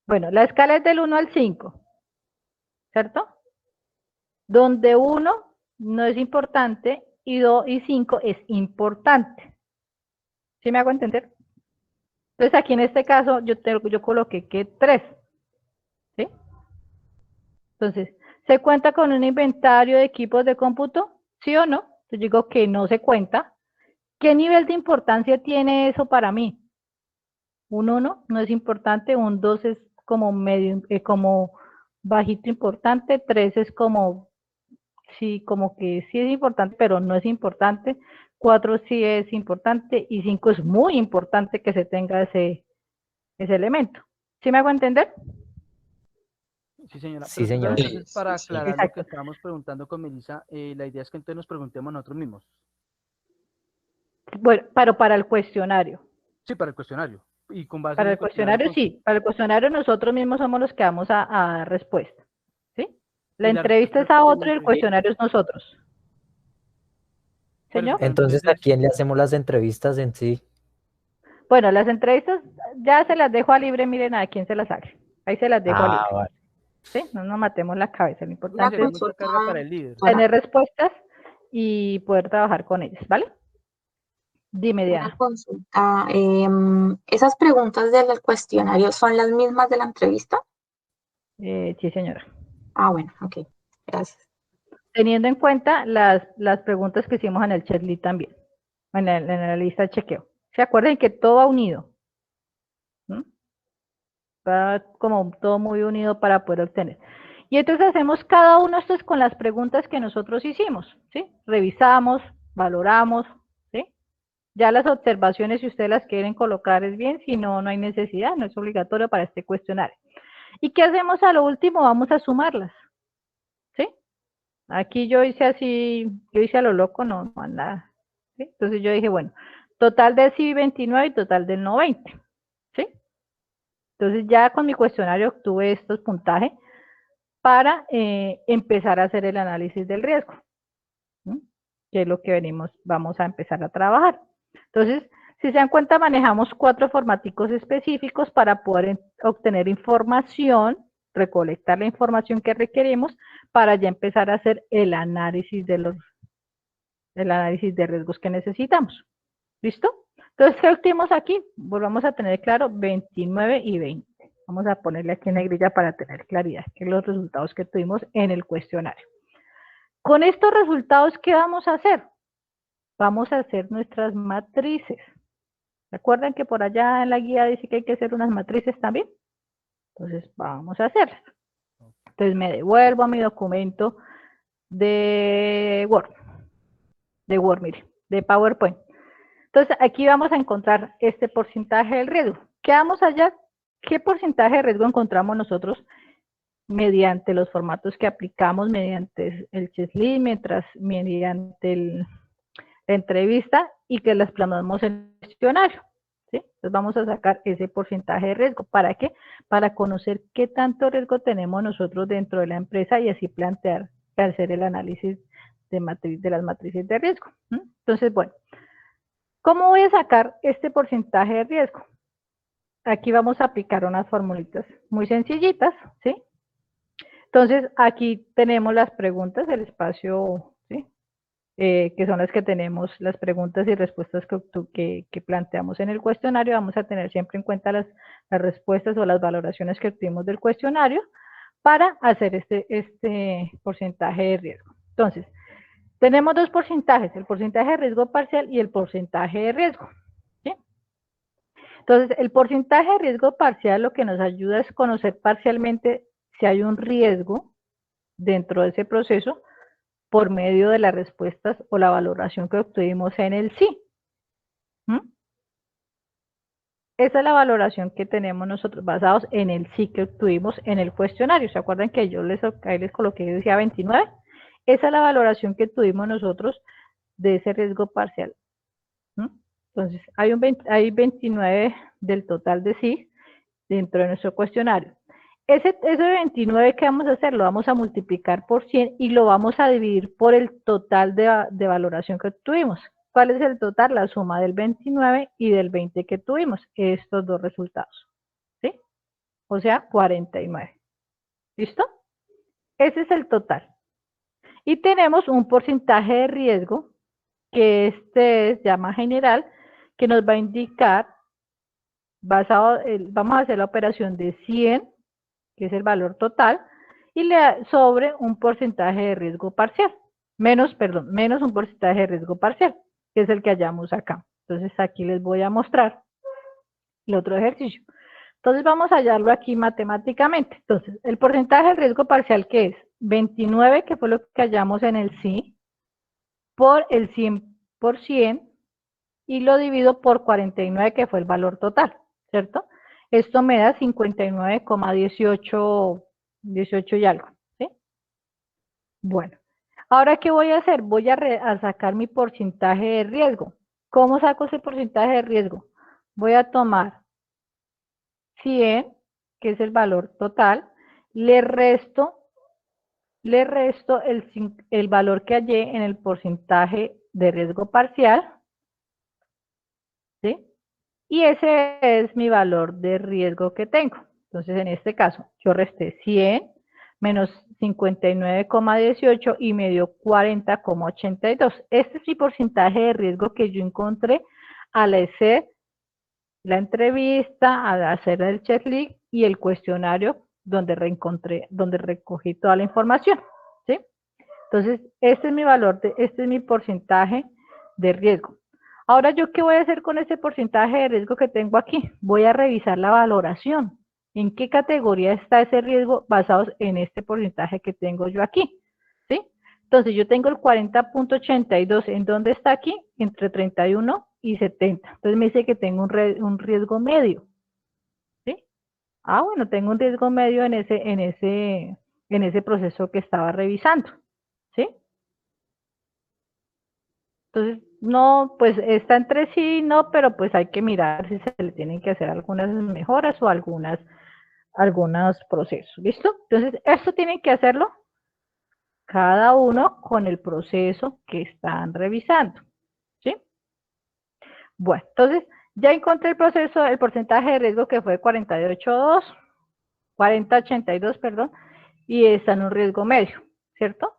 Bueno, la escala es del 1 al 5, ¿cierto? Donde 1 no es importante y 2 y 5 es importante. ¿Sí me hago entender? Entonces aquí en este caso yo coloqué que 3, ¿sí? Entonces, ¿se cuenta con un inventario de equipos de cómputo? ¿Sí o no? Entonces digo que no se cuenta. ¿Qué nivel de importancia tiene eso para mí? Un 1 no es importante, un 2 es como medio, como bajito importante, 3 es como, sí, como que sí es importante, pero no es importante, 4 sí es importante y 5 es muy importante que se tenga ese elemento. ¿Sí me hago entender?
Sí, señora.
Sí,
Pero tutora,
señor.
Sí,
entonces, para
sí, sí.
aclarar lo que
Exacto.
estábamos preguntando con Melissa, la idea es que entonces nos preguntemos nosotros mismos.
Bueno, pero para el cuestionario.
Sí, para el cuestionario. Y con base en
Para
el
el
cuestionario,
cuestionario sí, para el cuestionario nosotros mismos somos los que vamos a dar respuesta. ¿Sí? La
y las
entrevista
respuestas
es a
de la
otro y el
entrevista.
cuestionario es nosotros.
Por eso,
¿Señor?
pero
Entonces, ¿a
entonces,
quién le hacemos las entrevistas en sí?
Bueno, las entrevistas ya se las dejo a libre, miren a quién se las hace. Ahí se las dejo a
Ah,
libre.
vale.
¿Sí? No nos matemos la cabeza. Lo
Una
importante
sería
es
mucha
consulta,
carga para el líder.
doctora,
tener respuestas y poder trabajar con ellas, ¿vale? Dime,
una
Diana.
consulta. ¿Esas preguntas del cuestionario son las mismas de la entrevista?
Sí, señora.
Ah, bueno, ok, gracias.
Teniendo en cuenta las preguntas que hicimos en el checklist también, en la lista de chequeo. ¿Se acuerdan que todo va unido? ¿Mm? Está como todo muy unido para poder obtener. Y entonces hacemos cada uno de estos con las preguntas que nosotros hicimos, ¿sí? Revisamos, valoramos, ¿sí? Ya las observaciones, si ustedes las quieren colocar, es bien, si no, no hay necesidad, no es obligatorio para este cuestionario. ¿Y qué hacemos a lo último? Vamos a sumarlas, ¿sí? Aquí yo hice así, yo hice a lo loco, no, no nada, ¿sí? Entonces yo dije, bueno, total del sí 29 y total del no 20, ¿sí? Entonces ya con mi cuestionario obtuve estos puntajes para empezar a hacer el análisis del riesgo, ¿sí? Que es lo que vamos a empezar a trabajar. Entonces, si se dan cuenta, manejamos 4 formaticos específicos para poder obtener información, recolectar la información que requerimos para ya empezar a hacer el análisis de riesgos que necesitamos. ¿Listo? Entonces, ¿qué obtuvimos aquí? Volvamos a tener claro 29 y 20. Vamos a ponerle aquí en negrilla para tener claridad, que son los resultados que tuvimos en el cuestionario. Con estos resultados, ¿qué vamos a hacer? Vamos a hacer nuestras matrices. ¿Recuerdan que por allá en la guía dice que hay que hacer unas matrices también? Entonces, vamos a hacerlas. Entonces, me devuelvo a mi documento de Word, mire, de PowerPoint. Entonces, aquí vamos a encontrar este porcentaje del riesgo. ¿Qué vamos allá? ¿Qué porcentaje de riesgo encontramos nosotros mediante los formatos que aplicamos, mediante el checklist, mediante la entrevista y que las plasmamos en el cuestionario? ¿Sí? Entonces, vamos a sacar ese porcentaje de riesgo. ¿Para qué? Para conocer qué tanto riesgo tenemos nosotros dentro de la empresa y así plantear, hacer el análisis de las matrices de riesgo. Entonces, bueno, ¿cómo voy a sacar este porcentaje de riesgo? Aquí vamos a aplicar unas formulitas muy sencillitas, ¿sí? Entonces, aquí tenemos las preguntas, el espacio, ¿sí? Que son las que tenemos, las preguntas y respuestas que planteamos en el cuestionario. Vamos a tener siempre en cuenta las respuestas o las valoraciones que obtuvimos del cuestionario para hacer este porcentaje de riesgo. Entonces, tenemos 2 porcentajes, el porcentaje de riesgo parcial y el porcentaje de riesgo, ¿sí? Entonces, el porcentaje de riesgo parcial lo que nos ayuda es conocer parcialmente si hay un riesgo dentro de ese proceso por medio de las respuestas o la valoración que obtuvimos en el sí. Esa es la valoración que tenemos nosotros basados en el sí que obtuvimos en el cuestionario. ¿Se acuerdan que yo ahí les coloqué, decía 29? Esa es la valoración que tuvimos nosotros de ese riesgo parcial ¿Mm? Entonces, hay 29 del total de sí dentro de nuestro cuestionario. Ese 29 que vamos a hacer, lo vamos a multiplicar por 100 y lo vamos a dividir por el total de valoración que tuvimos. ¿Cuál es el total? La suma del 29 y del 20 que tuvimos, estos dos resultados. ¿Sí? O sea, 49. ¿Listo? Ese es el total. Y tenemos un porcentaje de riesgo, que este es llama general, que nos va a indicar, vamos a hacer la operación de 100, que es el valor total, y sobre un porcentaje de riesgo parcial, menos un porcentaje de riesgo parcial, que es el que hallamos acá. Entonces aquí les voy a mostrar el otro ejercicio. Entonces vamos a hallarlo aquí matemáticamente. Entonces, el porcentaje de riesgo parcial, que es 29, que fue lo que hallamos en el sí, por el 100%, y lo divido por 49, que fue el valor total, ¿cierto? Esto me da 59,18 y algo, ¿sí? Bueno, ahora, ¿qué voy a hacer? Voy a sacar mi porcentaje de riesgo. ¿Cómo saco ese porcentaje de riesgo? Voy a tomar 100, que es el valor total, le resto el valor que hallé en el porcentaje de riesgo parcial, ¿sí? Y ese es mi valor de riesgo que tengo. Entonces, en este caso, yo resté 100 menos 59,18 y me dio 40,82. Este es mi porcentaje de riesgo que yo encontré al hacer la entrevista, al hacer el checklist y el cuestionario donde recogí toda la información, ¿sí? Entonces, este es mi valor, este es mi porcentaje de riesgo. Ahora, ¿yo qué voy a hacer con ese porcentaje de riesgo que tengo aquí? Voy a revisar la valoración. ¿En qué categoría está ese riesgo basados en este porcentaje que tengo yo aquí? ¿Sí? Entonces, yo tengo el 40,82. ¿En dónde está aquí? Entre 31 y 70. Entonces, me dice que tengo un riesgo medio. ¿Sí? Ah, bueno, tengo un riesgo medio en ese proceso que estaba revisando. ¿Sí? Entonces, no, pues está entre sí, no, pero pues hay que mirar si se le tienen que hacer algunas mejoras o algunos procesos, ¿listo? Entonces, esto tienen que hacerlo cada uno con el proceso que están revisando, ¿sí? Bueno, entonces, ya encontré el proceso, el porcentaje de riesgo que fue 40,82, perdón, y está en un riesgo medio, ¿cierto?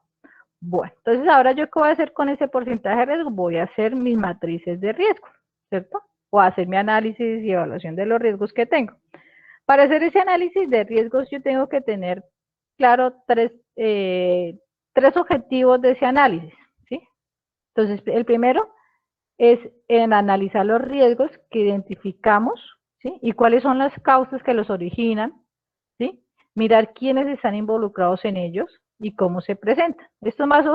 Bueno, entonces ahora yo qué voy a hacer con ese porcentaje de riesgo, voy a hacer mis matrices de riesgo, ¿cierto? O hacer mi análisis y evaluación de los riesgos que tengo. Para hacer ese análisis de riesgos yo tengo que tener claro tres objetivos de ese análisis, ¿sí? Entonces, el primero es en analizar los riesgos que identificamos, ¿sí? Y cuáles son las causas que los originan, ¿sí? Mirar quiénes están involucrados en ellos y cómo se presentan. Esto más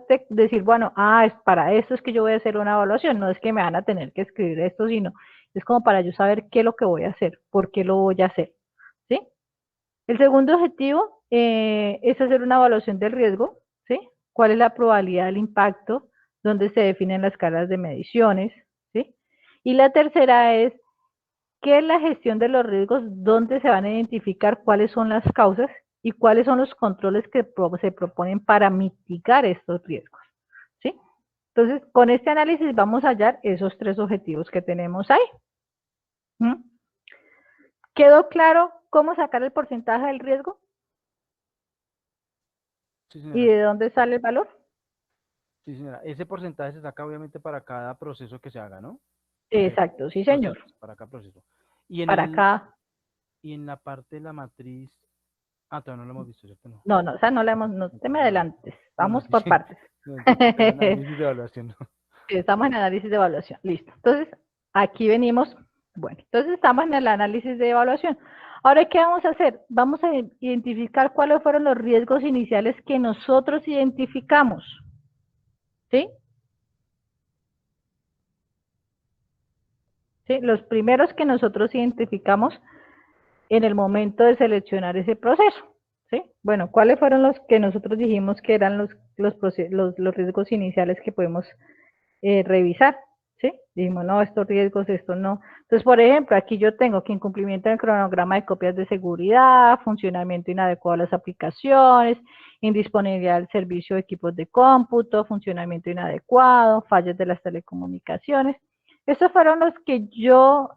de decir, bueno, es para esto es que yo voy a hacer una evaluación, no es que me van a tener que escribir esto, sino es como para yo saber qué es lo que voy a hacer, por qué lo voy a hacer, ¿sí? El segundo objetivo es hacer una evaluación del riesgo, ¿sí? ¿Cuál es la probabilidad del impacto? ¿Dónde se definen las escalas de mediciones? ¿Sí? Y la tercera es, ¿qué es la gestión de los riesgos? ¿Dónde se van a identificar cuáles son las causas y cuáles son los controles que se proponen para mitigar estos riesgos? ¿Sí? Entonces, con este análisis vamos a hallar esos tres objetivos que tenemos ahí. ¿Mm? ¿Quedó claro cómo sacar el porcentaje del riesgo?
Sí,
¿Y
señora.
de dónde sale el valor?
Sí, señora. Ese porcentaje se saca obviamente para cada proceso que se haga, ¿no?
Exacto, sí, señor.
Procesos, para cada proceso. Y en
Para acá.
y en la parte de la matriz, todavía no lo hemos visto, ¿cierto? No.
No, o sea, no te me adelantes.
No, no,
Vamos
sí.
por partes.
No, sí, el análisis de evaluación, ¿no?
Sí, estamos en análisis de evaluación. Listo. Entonces, aquí venimos. Bueno, entonces estamos en el análisis de evaluación. Ahora, ¿qué vamos a hacer? Vamos a identificar cuáles fueron los riesgos iniciales que nosotros identificamos. ¿Sí? ¿Sí? Los primeros que nosotros identificamos en el momento de seleccionar ese proceso. ¿Sí? Bueno, ¿cuáles fueron los que nosotros dijimos que eran los riesgos iniciales que podemos revisar? ¿sí? Dijimos, no, estos riesgos, esto no. Entonces, por ejemplo, aquí yo tengo que incumplimiento del cronograma de copias de seguridad, funcionamiento inadecuado de las aplicaciones, indisponibilidad del servicio de equipos de cómputo, funcionamiento inadecuado, fallas de las telecomunicaciones. Estos fueron los que yo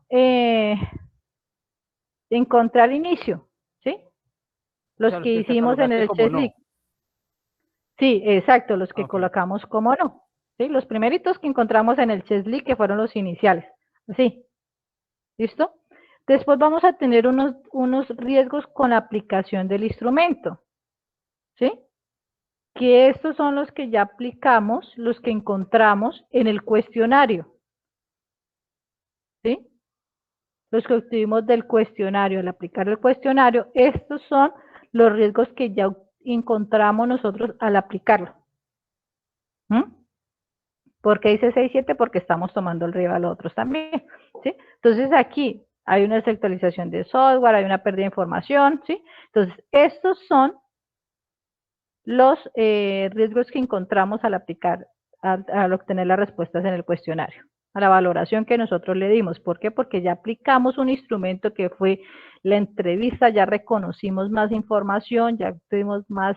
encontré al inicio, ¿sí?
O
Los
sea, los
que
que
hicimos en
catalogaste
el
como no.
checklist. Sí, exacto, los que
Ok.
colocamos como no. ¿Sí? Los primeritos que encontramos en el checklist, que fueron los iniciales. ¿Sí? ¿Listo? Después vamos a tener unos riesgos con la aplicación del instrumento. ¿Sí? Que estos son los que ya aplicamos, los que encontramos en el cuestionario. ¿Sí? Los que obtuvimos del cuestionario. Al aplicar el cuestionario, estos son los riesgos que ya encontramos nosotros al aplicarlo. ¿Mm? ¿Por qué dice 6, 7? Porque estamos tomando el riesgo a los otros también, ¿sí? Entonces aquí hay una desactualización de software, hay una pérdida de información, ¿sí? Entonces estos son los riesgos que encontramos al aplicar, al obtener las respuestas en el cuestionario, a la valoración que nosotros le dimos. ¿Por qué? Porque ya aplicamos un instrumento que fue la entrevista, ya reconocimos más información, ya tuvimos más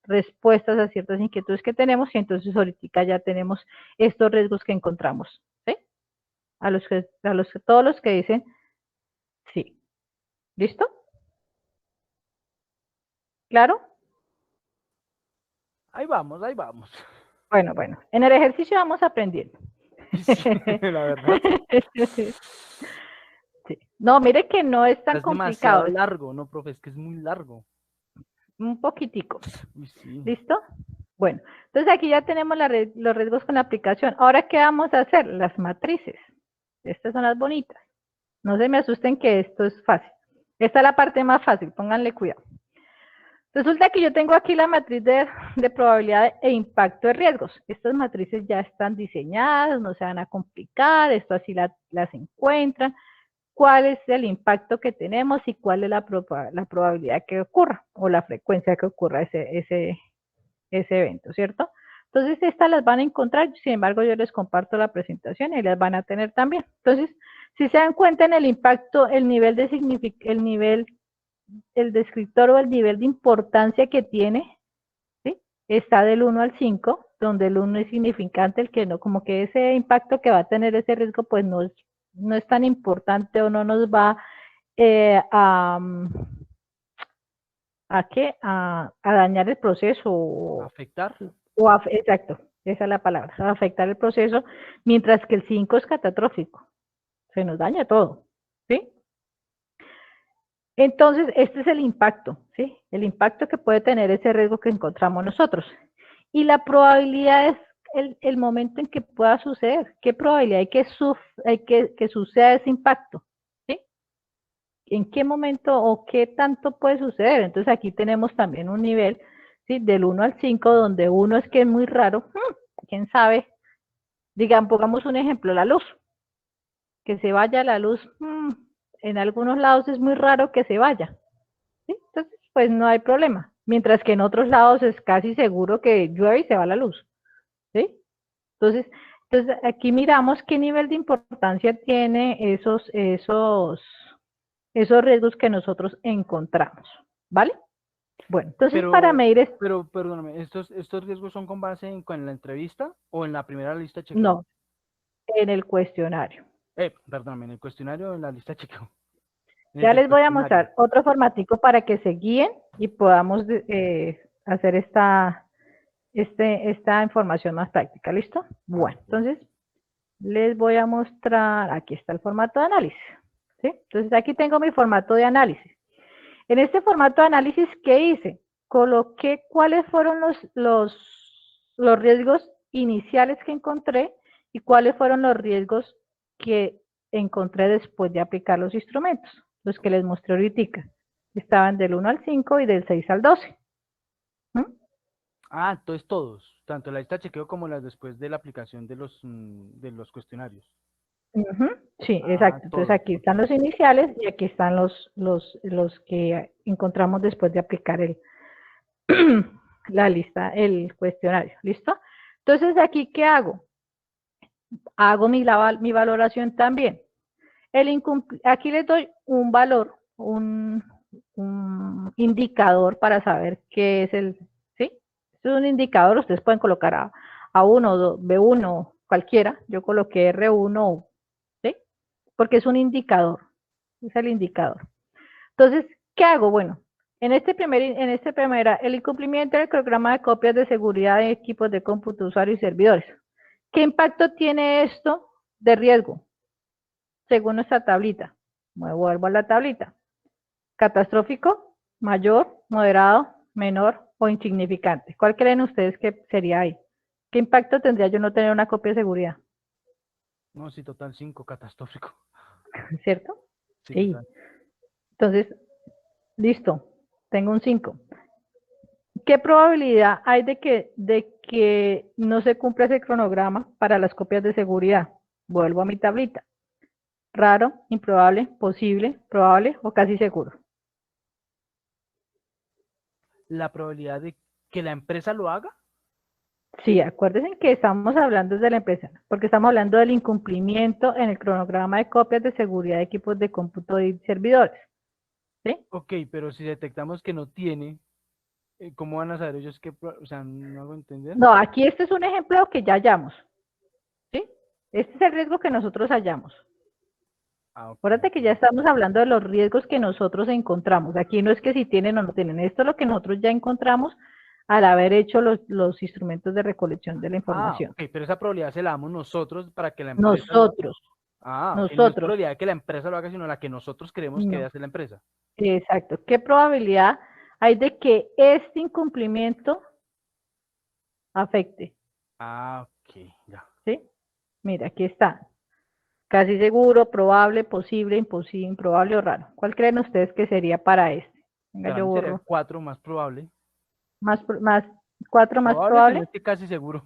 respuestas a ciertas inquietudes que tenemos y entonces ahorita ya tenemos estos riesgos que encontramos, ¿sí? Todos los que dicen sí. ¿Listo? ¿Claro?
Ahí vamos, ahí vamos.
Bueno, en el ejercicio vamos aprendiendo.
Sí, la verdad.
Sí. No, mire que no es tan
Es demasiado
complicado, es
largo, ¿no, profe? Es que es muy largo.
un poquitico.
Uy, sí.
¿Listo? Bueno, entonces aquí ya tenemos los riesgos con la aplicación. Ahora, ¿qué vamos a hacer? Las matrices. Estas son las bonitas. No se me asusten que esto es fácil. Esta es la parte más fácil, pónganle cuidado. Resulta que yo tengo aquí la matriz de probabilidad e impacto de riesgos. Estas matrices ya están diseñadas, no se van a complicar, esto así las encuentran. ¿Cuál es el impacto que tenemos y cuál es la probabilidad que ocurra o la frecuencia que ocurra ese evento, ¿cierto? Entonces, estas las van a encontrar, sin embargo, yo les comparto la presentación y las van a tener también. Entonces, si se dan cuenta en el impacto, el nivel, el descriptor o el nivel de importancia que tiene, ¿sí? Está del 1 al 5, donde el 1 es significante, el que no, como que ese impacto que va a tener ese riesgo, pues no es tan importante o no nos va a dañar el proceso
¿Afectar?
exacto, esa es la palabra, afectar el proceso, mientras que el 5 es catastrófico, se nos daña todo, ¿sí? Entonces, este es el impacto, ¿sí? El impacto que puede tener ese riesgo que encontramos nosotros. Y la probabilidad es el momento en que pueda suceder. ¿Qué probabilidad hay que suceda ese impacto? ¿Sí? ¿En qué momento o qué tanto puede suceder? Entonces, aquí tenemos también un nivel, ¿sí? Del 1 al 5, donde 1 es que es muy raro. ¿Quién sabe? Digamos, pongamos un ejemplo, la luz. Que se vaya la luz, en algunos lados es muy raro que se vaya. ¿Sí? Entonces, pues no hay problema. Mientras que en otros lados es casi seguro que llueve y se va la luz. ¿Sí? Entonces aquí miramos qué nivel de importancia tiene esos riesgos que nosotros encontramos. ¿Vale? Bueno, entonces para medir
Pero, perdóname, ¿estos riesgos son con base en la entrevista o en la primera lista de chequeo?
no, en el cuestionario.
Perdóname, en el cuestionario o en la lista de chequeo.
Ya les voy a mostrar otro formatico para que se guíen y podamos hacer esta información más práctica. ¿Listo? Bueno, entonces les voy a mostrar, aquí está el formato de análisis. ¿Sí? Entonces aquí tengo mi formato de análisis. En este formato de análisis, ¿qué hice? Coloqué cuáles fueron los riesgos iniciales que encontré y cuáles fueron los riesgos que encontré después de aplicar los instrumentos, los que les mostré ahorita. Estaban del 1 al 5 y del 6 al 12.
Entonces todos, tanto la lista de chequeo como las después de la aplicación de los cuestionarios.
Sí, exacto. Entonces
todos,
aquí están los iniciales y aquí están los que encontramos después de aplicar la lista, el cuestionario. ¿Listo? Entonces aquí, ¿qué hago? hago mi valoración también. Aquí les doy un valor, un indicador para saber qué es ¿sí? Este es un indicador, ustedes pueden colocar A1, B1, cualquiera. Yo coloqué R1, ¿sí? Porque es un indicador, es el indicador. Entonces, ¿qué hago? Bueno, en este primera, el incumplimiento del programa de copias de seguridad de equipos de cómputo, usuario y servidores. ¿Qué impacto tiene esto de riesgo? Según nuestra tablita. Me vuelvo a la tablita. Catastrófico, mayor, moderado, menor o insignificante. ¿Cuál creen ustedes que sería ahí? ¿Qué impacto tendría yo no tener una copia de seguridad?
No, sí, total 5, catastrófico.
¿Cierto?
Sí,
Sí.
total.
Entonces, listo. Tengo un 5. ¿Qué probabilidad hay de que no se cumpla ese cronograma para las copias de seguridad? Vuelvo a mi tablita. Raro, improbable, posible, probable o casi seguro.
La probabilidad de que la empresa lo haga.
Sí, acuérdense que estamos hablando de la empresa, porque estamos hablando del incumplimiento en el cronograma de copias de seguridad de equipos de cómputo y servidores. ¿Sí?
Ok, pero si detectamos que no tiene, ¿cómo van a saber ellos qué? O sea, no hago entender.
No, aquí este es un ejemplo que ya hallamos. ¿Sí? Este es el riesgo que nosotros hallamos.
Ah, ok.
Acuérdate que ya estamos hablando de los riesgos que nosotros encontramos. Aquí no es que si tienen o no tienen. Esto es lo que nosotros ya encontramos al haber hecho los instrumentos de recolección de la
Ah,
información.
ok, pero esa probabilidad se la damos nosotros para que la empresa lo haga.
Nosotros,
Ah, ok, no es
nosotros.
probabilidad de que la empresa lo haga, sino la que nosotros creemos que debe
No,
hacer la empresa.
exacto. ¿Qué probabilidad hay de que este incumplimiento afecte?
Ah, ok, ya.
¿Sí? Mira, aquí está. Casi seguro, probable, posible, imposible, improbable o raro. ¿Cuál creen ustedes que sería para este? Venga,
Para
yo
mí sería el
borro.
4 más probable.
Más 4 más
Probable, si no
probable.
es que casi seguro.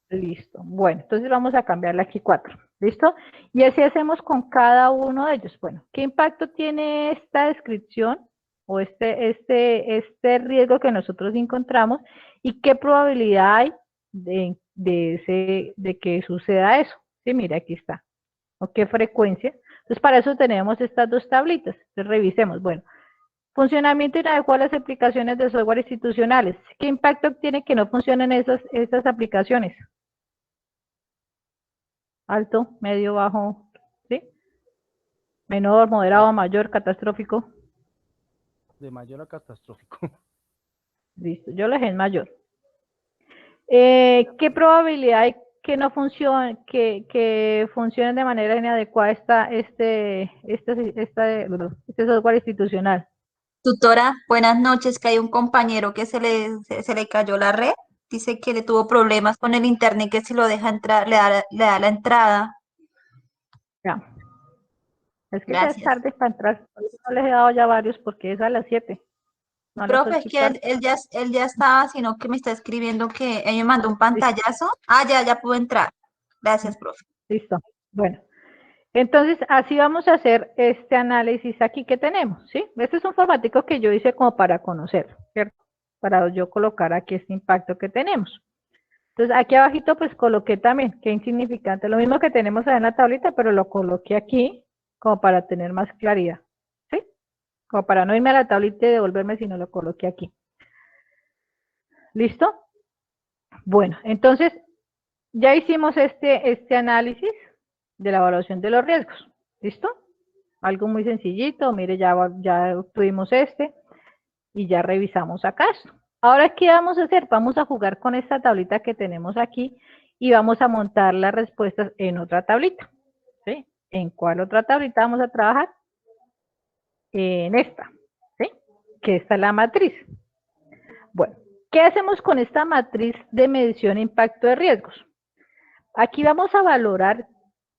Listo. Bueno, entonces vamos a cambiarle aquí 4. ¿Listo? Y así hacemos con cada uno de ellos. Bueno, ¿qué impacto tiene esta descripción o este riesgo que nosotros encontramos y qué probabilidad hay de que suceda eso? Sí, mira, aquí está. ¿O qué frecuencia? Entonces, para eso tenemos estas dos tablitas. Entonces, revisemos. Bueno, funcionamiento inadecuado de las aplicaciones de software institucionales. ¿Qué impacto tiene que no funcionen esas aplicaciones? Alto, medio, bajo, ¿sí? Menor, moderado, mayor, catastrófico.
De mayor a catastrófico.
Listo, yo lo dejé en mayor. ¿Qué probabilidad hay que no funcione, que funcionen de manera inadecuada este software institucional?
Tutora, buenas noches, que hay un compañero que se le cayó la red. Dice que le tuvo problemas con el internet, que si lo deja entrar, le da la entrada.
Ya. Es que ya es
Gracias.
tarde para entrar. No les he dado ya varios porque es a las 7. No les
Profe,
puedo
es que
explicar.
él ya estaba, sino que me está escribiendo que él me mandó un pantallazo. Ah, ya pudo entrar. Gracias, profe.
Listo. Bueno. Entonces, así vamos a hacer este análisis aquí que tenemos, ¿sí? Este es un formatico que yo hice como para conocer, ¿cierto? Para yo colocar aquí este impacto que tenemos. Entonces, aquí abajito pues coloqué también, qué insignificante, lo mismo que tenemos ahí en la tablita, pero lo coloqué aquí como para tener más claridad, ¿sí? Como para no irme a la tablita y devolverme, sino lo coloqué aquí. ¿Listo? Bueno, entonces, ya hicimos este análisis de la evaluación de los riesgos, ¿listo? Algo muy sencillito, mire, ya tuvimos y ya revisamos acá esto. Ahora, ¿qué vamos a hacer? Vamos a jugar con esta tablita que tenemos aquí y vamos a montar las respuestas en otra tablita, ¿sí? ¿En cuál otra tablita vamos a trabajar? En esta, ¿sí? Que esta es la matriz. Bueno, ¿qué hacemos con esta matriz de medición e impacto de riesgos? Aquí vamos a valorar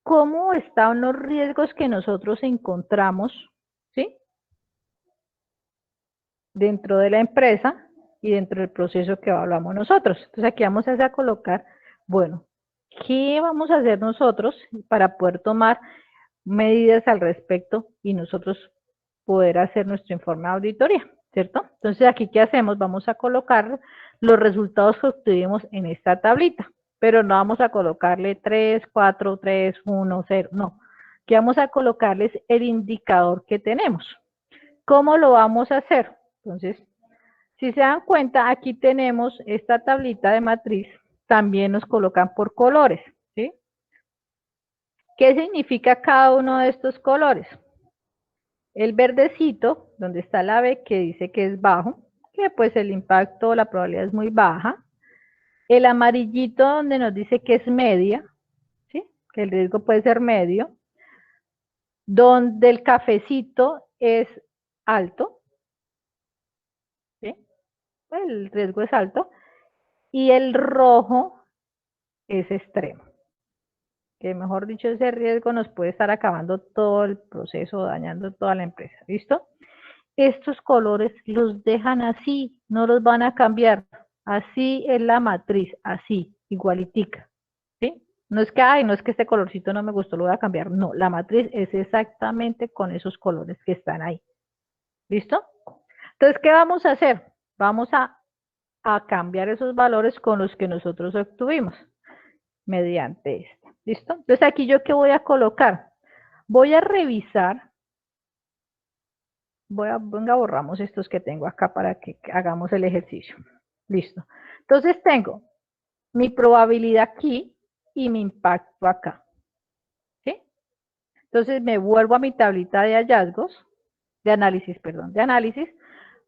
cómo están los riesgos que nosotros encontramos, ¿sí? Dentro de la empresa y dentro del proceso que hablamos nosotros. Entonces aquí vamos a colocar, bueno, ¿qué vamos a hacer nosotros para poder tomar medidas al respecto y nosotros poder hacer nuestro informe de auditoría, ¿cierto? Entonces aquí, ¿qué hacemos? Vamos a colocar los resultados que obtuvimos en esta tablita. pero no vamos a colocarle 3, 4, 3, 1, 0, no. Aquí vamos a colocarles el indicador que tenemos. ¿Cómo lo vamos a hacer? Entonces, si se dan cuenta, aquí tenemos esta tablita de matriz, también nos colocan por colores, ¿sí? ¿Qué significa cada uno de estos colores? El verdecito, donde está la B, que dice que es bajo, que pues el impacto, la probabilidad es muy baja. El amarillito, donde nos dice que es media, ¿sí? Que el riesgo puede ser medio. Donde el cafecito es alto, ¿sí? El riesgo es alto. Y el rojo es extremo. Que mejor dicho, ese riesgo nos puede estar acabando todo el proceso, dañando toda la empresa. ¿Listo? Estos colores los dejan así, no los van a cambiar. Así es la matriz, así, igualitica. ¿Sí? No es que, ay, no es que este colorcito no me gustó, lo voy a cambiar. No, la matriz es exactamente con esos colores que están ahí. ¿Listo? Entonces, ¿qué vamos a hacer? Vamos a cambiar esos valores con los que nosotros obtuvimos mediante esta. ¿Listo? Entonces, aquí yo, ¿qué voy a colocar? Voy a revisar. Venga, borramos estos que tengo acá para que hagamos el ejercicio. Listo. Entonces tengo mi probabilidad aquí y mi impacto acá. ¿Sí? Entonces me vuelvo a mi tablita de hallazgos, de análisis, perdón, de análisis.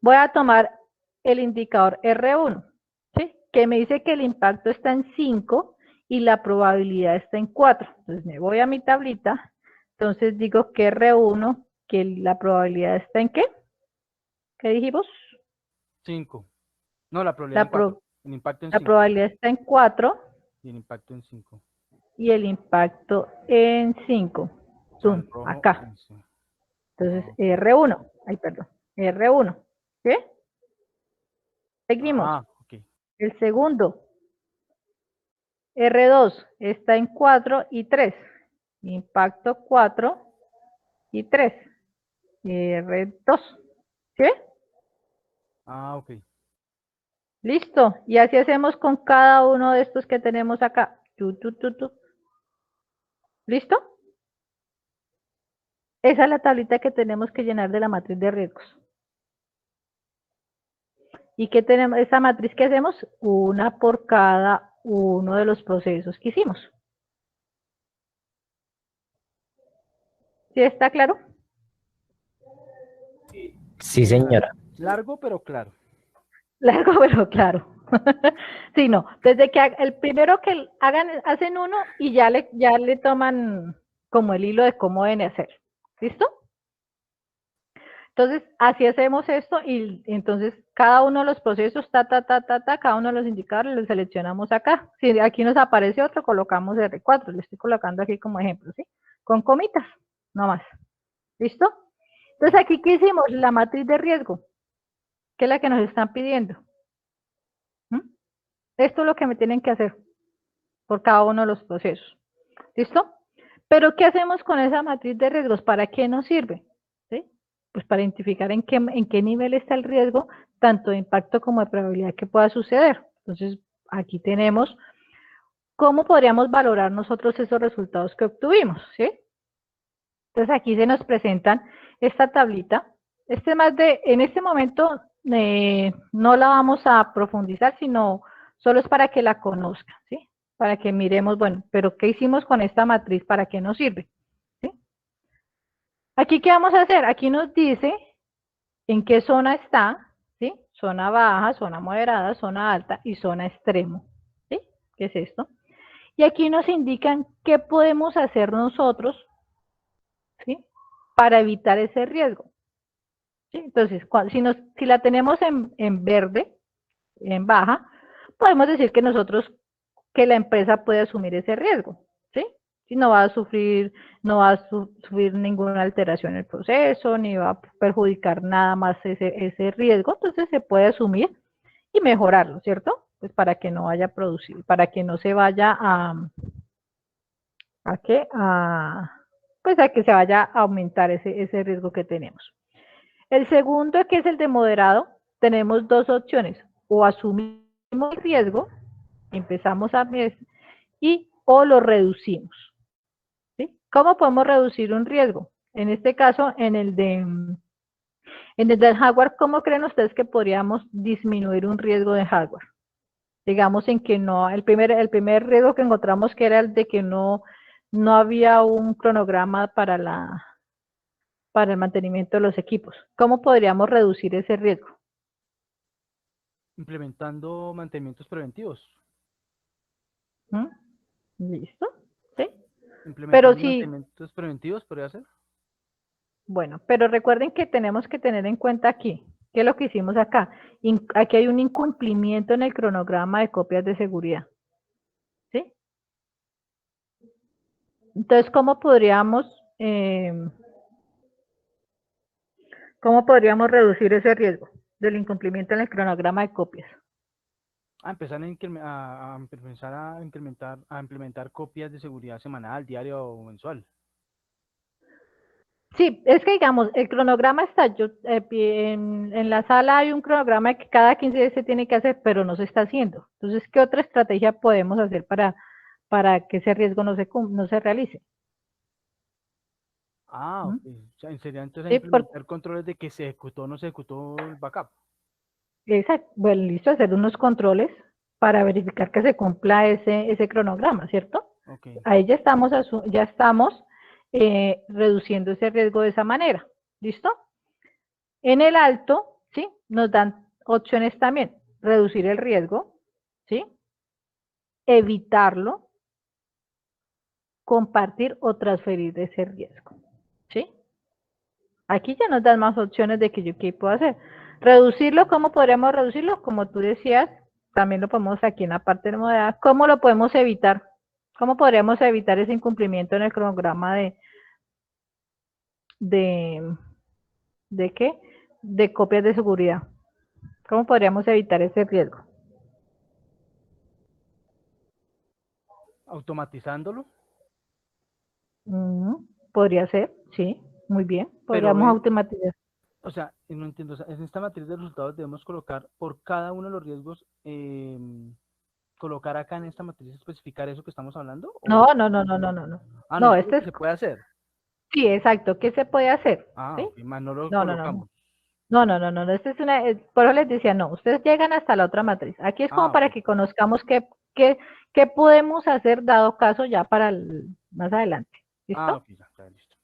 Voy a tomar el indicador R1, ¿sí? Que me dice que el impacto está en 5 y la probabilidad está en 4. Entonces me voy a mi tablita, entonces digo que R1, que la probabilidad está en ¿qué? ¿Qué dijimos?
5. No, la probabilidad en 4. El impacto en
La
5.
probabilidad está en 4
Y el impacto en 5.
y el impacto en 5.
O sea, el rojo
Acá.
en 5.
Entonces,
Ah,
R1. Ay, perdón. R1. ¿Sí? Seguimos.
ok.
El segundo. R2 está en 4 y 3. Impacto 4 y 3. R2. ¿Sí?
Ok.
Listo. Y así hacemos con cada uno de estos que tenemos acá. ¿Listo? Esa es la tablita que tenemos que llenar de la matriz de riesgos. ¿Y qué tenemos? Esa matriz que hacemos, una por cada uno de los procesos que hicimos. ¿Sí está claro?
Sí, señora.
Largo, pero claro.
Largo, pero claro. Sí, no. Desde que el primero que hacen uno y ya le toman como el hilo de cómo deben hacer. ¿Listo? Entonces, así hacemos esto y entonces cada uno de los procesos, cada uno de los indicadores los seleccionamos acá. Si aquí nos aparece otro, colocamos R4. Le estoy colocando aquí como ejemplo, ¿sí? Con comitas, no más. ¿Listo? Entonces, aquí, ¿qué hicimos? La matriz de riesgo, que es la que nos están pidiendo. Esto es lo que me tienen que hacer por cada uno de los procesos. ¿Listo? Pero, ¿qué hacemos con esa matriz de riesgos? ¿Para qué nos sirve? ¿Sí? Pues para identificar en qué nivel está el riesgo, tanto de impacto como de probabilidad que pueda suceder. Entonces, aquí tenemos cómo podríamos valorar nosotros esos resultados que obtuvimos, ¿sí? Entonces, aquí se nos presentan esta tablita. En este momento no la vamos a profundizar, sino solo es para que la conozcan, ¿sí? Para que miremos, bueno, pero ¿qué hicimos con esta matriz? ¿Para qué nos sirve? ¿Sí? Aquí, ¿qué vamos a hacer? Aquí nos dice en qué zona está, ¿sí? Zona baja, zona moderada, zona alta y zona extremo, ¿sí? ¿Qué es esto? Y aquí nos indican qué podemos hacer nosotros, ¿sí? Para evitar ese riesgo. ¿Sí? Entonces, si la tenemos en verde, en baja, podemos decir que la empresa puede asumir ese riesgo, ¿sí? Si no va a sufrir ninguna alteración en el proceso, ni va a perjudicar nada más ese riesgo, entonces se puede asumir y mejorarlo, ¿cierto? Pues para que no vaya a producir, para que no se vaya pues a que se vaya a aumentar ese riesgo que tenemos. El segundo, que es el de moderado, tenemos dos opciones. O asumimos el riesgo, empezamos y o lo reducimos. ¿Sí? ¿Cómo podemos reducir un riesgo? En este caso, en el del hardware, ¿cómo creen ustedes que podríamos disminuir un riesgo de hardware? Digamos en que no, el primer riesgo que encontramos que era el de que no había un cronograma para el mantenimiento de los equipos. ¿Cómo podríamos reducir ese riesgo?
Implementando mantenimientos preventivos.
¿Mm? ¿Listo? ¿Sí?
Implementando
si,
mantenimientos preventivos, ¿podría ser?
bueno, pero recuerden que tenemos que tener en cuenta aquí, ¿qué es lo que hicimos acá? Aquí hay un incumplimiento en el cronograma de copias de seguridad. ¿Sí? Entonces, ¿cómo podríamos reducir ese riesgo del incumplimiento en el cronograma de copias?
Empezar a implementar copias de seguridad semanal, diaria o mensual.
Sí, es que digamos, el cronograma está, en la sala hay un cronograma que cada 15 días se tiene que hacer, pero no se está haciendo. Entonces, ¿qué otra estrategia podemos hacer para que ese riesgo no se realice? ¿Mm?
Ok. O sea, sería entonces
Sí,
implementar controles de que se ejecutó o no se ejecutó el backup.
exacto. Bueno, listo, hacer unos controles para verificar que se cumpla ese cronograma, ¿cierto?
Ok.
Ahí ya estamos reduciendo ese riesgo de esa manera. ¿Listo? En el alto, ¿sí? Nos dan opciones también. Reducir el riesgo, ¿sí? Evitarlo, compartir o transferir ese riesgo, ¿sí? Aquí ya nos dan más opciones de que yo qué puedo hacer. Reducirlo, ¿cómo podríamos reducirlo? Como tú decías, también lo podemos aquí en la parte de modalidad. ¿Cómo lo podemos evitar? ¿Cómo podríamos evitar ese incumplimiento en el cronograma de, ¿de qué? De copias de seguridad. ¿Cómo podríamos evitar ese riesgo?
Automatizándolo.
Podría ser, sí, muy bien.
Pero
Podríamos automatizar.
o sea, no entiendo. O sea, en esta matriz de resultados debemos colocar por cada uno de los riesgos, colocar acá en esta matriz, especificar eso que estamos hablando.
No, no, no, no, no, no, no.
No,
No,
eso es lo que se puede hacer.
sí, exacto. ¿Qué se puede hacer? ¿Sí?
Ok, más no lo
No, no, no, no.
colocamos.
No, no, no, no, no. Esta es por eso les decía, no, ustedes llegan hasta la otra matriz. Aquí es como para
Ok.
que conozcamos qué podemos hacer dado caso ya para más adelante. ¿Listo?
Ok, ya, listo.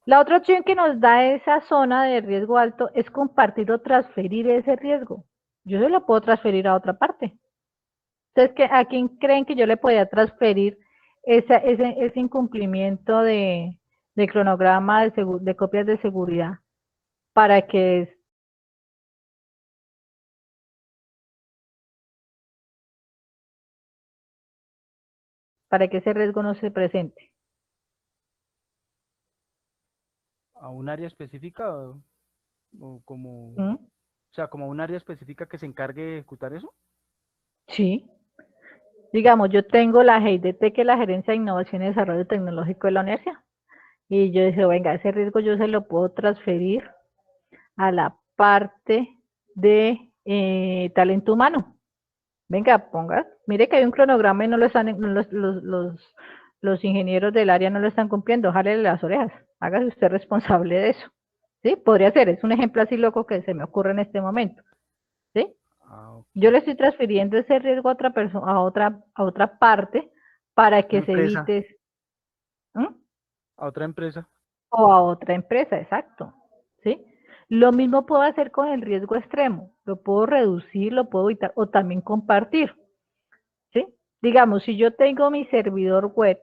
La otra opción que nos da esa zona de riesgo alto es compartir o transferir ese riesgo. Yo se lo puedo transferir a otra parte. Entonces, ¿a quién creen que yo le podía transferir ese incumplimiento de cronograma de copias de seguridad para que ese riesgo no se presente?
¿A un área específica o como,
¿Mm?
o sea, como un área específica que se encargue de ejecutar eso?
Sí. Digamos, yo tengo la GIDT, que es la Gerencia de Innovación y Desarrollo Tecnológico de la universidad. Y yo dije, venga, ese riesgo yo se lo puedo transferir a la parte de talento humano. Venga, ponga, mire que hay un cronograma y no lo están, los ingenieros del área no lo están cumpliendo, jálele las orejas, hágase usted responsable de eso. ¿Sí? Podría ser, es un ejemplo así loco que se me ocurre en este momento. ¿Sí?
Ok.
Yo le estoy transfiriendo ese riesgo a otra persona, a otra parte para
Una
que se
empresa,
evite. ¿Mm?
a otra empresa.
O a otra empresa, exacto. ¿Sí? Lo mismo puedo hacer con el riesgo extremo. Lo puedo reducir, lo puedo evitar o también compartir. ¿Sí? Digamos, si yo tengo mi servidor web,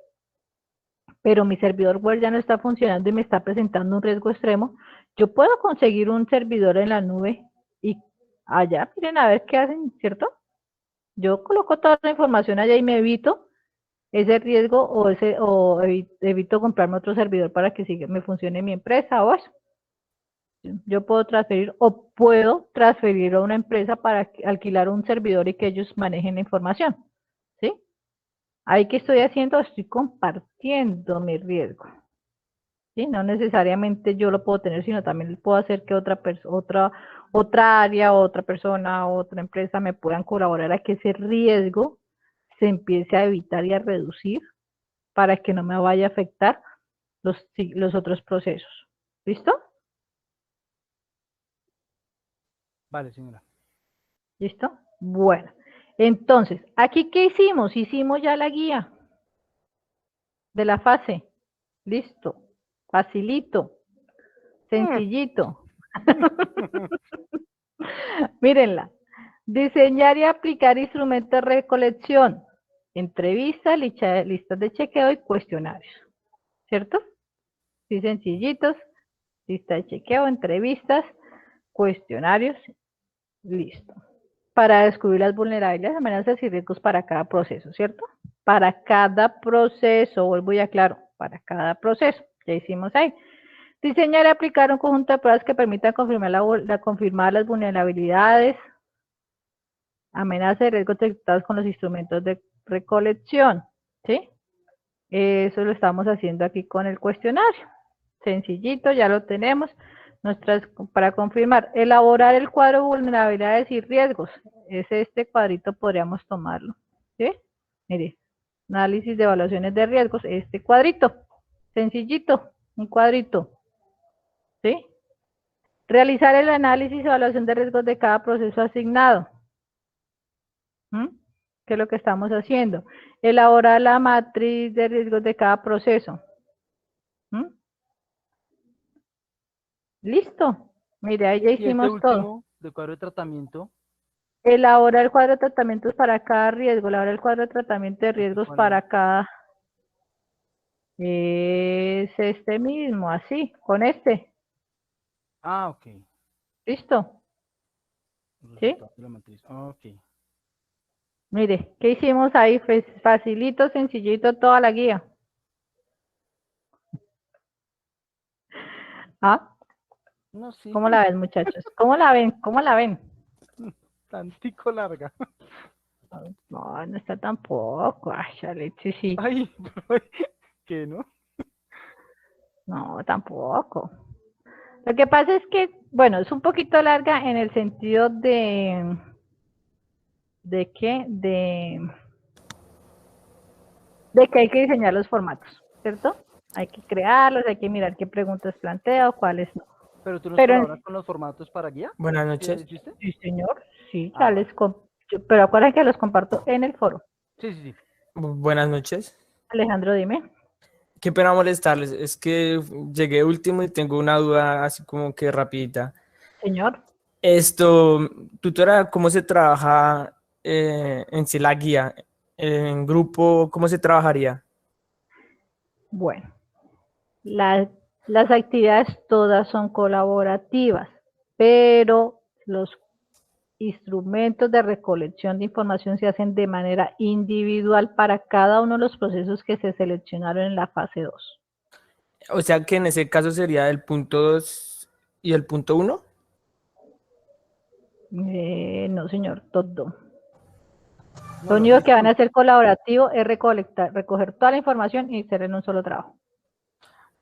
pero mi servidor web ya no está funcionando y me está presentando un riesgo extremo, yo puedo conseguir un servidor en la nube y allá, miren a ver qué hacen, ¿cierto? Yo coloco toda la información allá y me evito ese riesgo o evito comprarme otro servidor para que siga, me funcione mi empresa o eso. Yo puedo transferir o puedo transferir a una empresa para alquilar un servidor y que ellos manejen la información. ¿Sí? Ahí que estoy haciendo, estoy compartiendo mi riesgo. ¿Sí? No necesariamente yo lo puedo tener, sino también puedo hacer que otra área, otra persona, otra empresa me puedan colaborar a que ese riesgo se empiece a evitar y a reducir para que no me vaya a afectar los otros procesos. ¿Listo?
Vale, señora.
¿Listo? Bueno, entonces, ¿aquí qué hicimos? Hicimos ya la guía de la fase. Listo. Facilito. Sencillito. Mírenla. Diseñar y aplicar instrumentos de recolección, entrevistas, listas de chequeo y cuestionarios. ¿Cierto? Sí, sencillitos. Lista de chequeo, entrevistas, cuestionarios. Listo. Para descubrir las vulnerabilidades, amenazas y riesgos para cada proceso, ¿cierto? Para cada proceso, vuelvo y aclaro, para cada proceso. Ya hicimos ahí. Diseñar y aplicar un conjunto de pruebas que permitan confirmar las vulnerabilidades, amenazas y riesgos detectados con los instrumentos de recolección, ¿sí? Eso lo estamos haciendo aquí con el cuestionario. Sencillito, ya lo tenemos. Para confirmar, elaborar el cuadro de vulnerabilidades y riesgos. Es este cuadrito, podríamos tomarlo. ¿Sí? Mire, análisis de evaluaciones de riesgos, este cuadrito. Sencillito, un cuadrito. ¿Sí? Realizar el análisis y evaluación de riesgos de cada proceso asignado. ¿Qué es lo que estamos haciendo? Elaborar la matriz de riesgos de cada proceso. Listo. Mire, ahí ya
Y este
hicimos todo.
último, de cuadro de tratamiento,
Elabora el cuadro de tratamientos para cada riesgo. Elabora el cuadro de tratamiento de riesgos
¿cuál es?
para cada... Es este mismo, así, con este.
Ah, ok.
¿Listo? ¿Sí?
Resultado de la matriz. Ok.
Mire, ¿qué hicimos ahí? Facilito, sencillito, toda la guía. ¿Ah?
No, sí.
¿Cómo la ven, muchachos? ¿Cómo la ven? ¿Cómo la ven?
Tantico larga.
No, no está tampoco. Ay, chaleche, sí.
Ay, pero, ¿qué no?
No, tampoco. Lo que pasa es que, bueno, es un poquito larga en el sentido ¿de qué? De que hay que diseñar los formatos, ¿cierto? Hay que crearlos, hay que mirar qué preguntas planteo, cuáles no.
Pero tú nos
Pero
colaboras con los formatos para guía.
Buenas
¿Qué
noches.
hiciste?
sí, señor, sí,
Ah,
ya
vale.
pero acuérdense que los comparto en el foro.
Sí, sí, sí.
Buenas noches.
Alejandro, dime.
Qué pena molestarles. Es que llegué último y tengo una duda así como que rapidita.
Señor.
Tutora, ¿cómo se trabaja en sí la guía? En grupo, ¿cómo se trabajaría?
Bueno, las actividades todas son colaborativas, pero los instrumentos de recolección de información se hacen de manera individual para cada uno de los procesos que se seleccionaron en la fase 2.
O sea que en ese caso sería el punto 2 y el punto 1.
No, señor, todo.
No,
Lo
los
único
seis
que van a
puntos.
hacer colaborativo es recoger toda la información y hacer en un solo trabajo.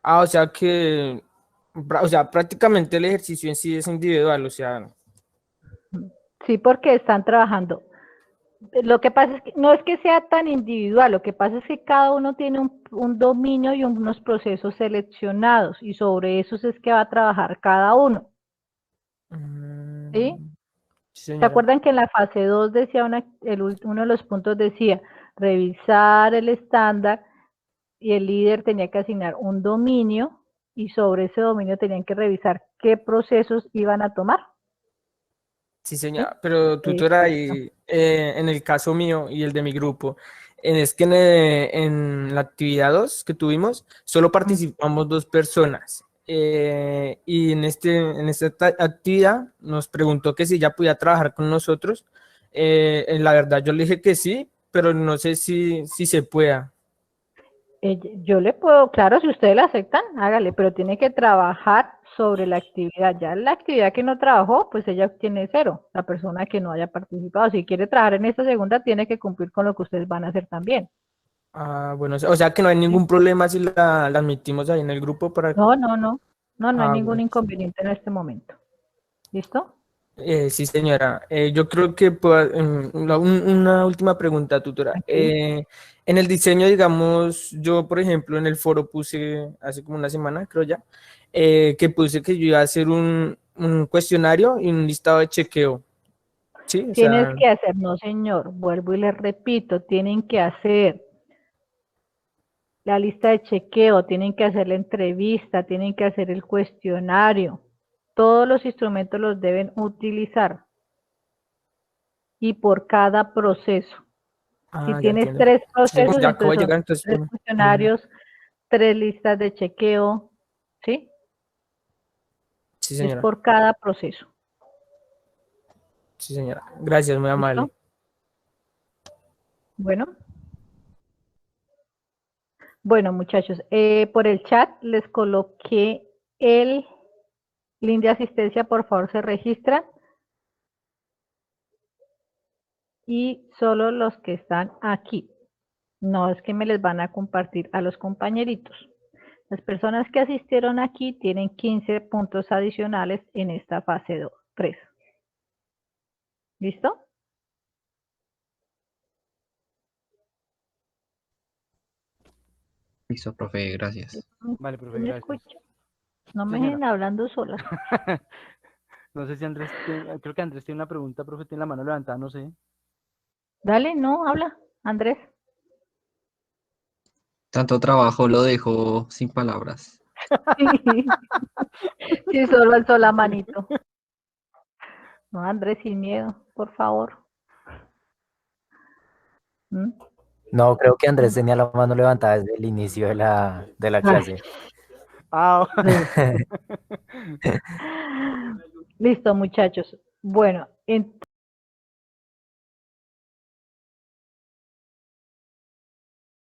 Ah, o sea que, prácticamente el ejercicio en sí es individual, o sea,
Sí, porque están trabajando. Lo que pasa es que no es que sea tan individual, lo que pasa es que cada uno tiene un dominio y unos procesos seleccionados y sobre esos es que va a trabajar cada uno. ¿Sí?
sí,
¿Se
señora.
acuerdan que en la fase 2 decía uno de los puntos decía revisar el estándar y el líder tenía que asignar un dominio y sobre ese dominio tenían que revisar qué procesos iban a tomar?
Sí, señora, pero tutora, y, en el caso mío y el de mi grupo, es que en la actividad 2 que tuvimos, solo participamos 2 personas. Y en esta actividad nos preguntó que si ya podía trabajar con nosotros. La verdad, yo le dije que sí, pero no sé si se pueda.
Yo le puedo, claro, si ustedes la aceptan, hágale, pero tiene que trabajar sobre la actividad. Ya la actividad que no trabajó, pues ella obtiene 0, la persona que no haya participado. Si quiere trabajar en esta segunda, tiene que cumplir con lo que ustedes van a hacer también.
Ah, bueno, o sea que no hay ningún problema si la admitimos ahí en el grupo para...
No hay ningún
bueno.
inconveniente en este momento. ¿Listo?
Sí, señora. Yo creo que una última pregunta, tutora.
Ok.
En el diseño, digamos, yo, por ejemplo, en el foro puse hace como una semana, creo ya, que puse que yo iba a hacer un cuestionario y un listado de chequeo. Sí, o
Tienes
sea,
que hacer, no señor, vuelvo y les repito, tienen que hacer la lista de chequeo, tienen que hacer la entrevista, tienen que hacer el cuestionario. Todos los instrumentos los deben utilizar y por cada proceso. Si
ya
tienes
entiendo.
3
Sí,
procesos,
ya acabo
entonces
de
son
llegar, entonces,
3
mm,
cuestionarios, 3 listas de chequeo, ¿sí?
sí,
Es
señora.
por cada proceso.
Sí, señora. Gracias, muy amable.
¿Listo? Bueno. Bueno, muchachos, por el chat les coloqué el link de asistencia, por favor se registran y solo los que están aquí. No es que me les van a compartir a los compañeritos. Las personas que asistieron aquí tienen 15 puntos adicionales en esta fase 3. ¿Listo?
Listo, profe, gracias.
Vale, profe,
¿Me
gracias.
escuchan? No
Sí,
me
señora.
dejen hablando sola.
No sé si Andrés, creo que Andrés tiene una pregunta, profe, tiene la mano levantada, no sé.
Dale, no, habla, Andrés.
Tanto trabajo lo dejo sin palabras.
Sí, solo alzó la manito. No, Andrés, sin miedo, por favor. ¿Mm?
No, creo que Andrés tenía la mano levantada desde el inicio de la
Ay,
clase.
Ah,
listo, muchachos. Bueno, entonces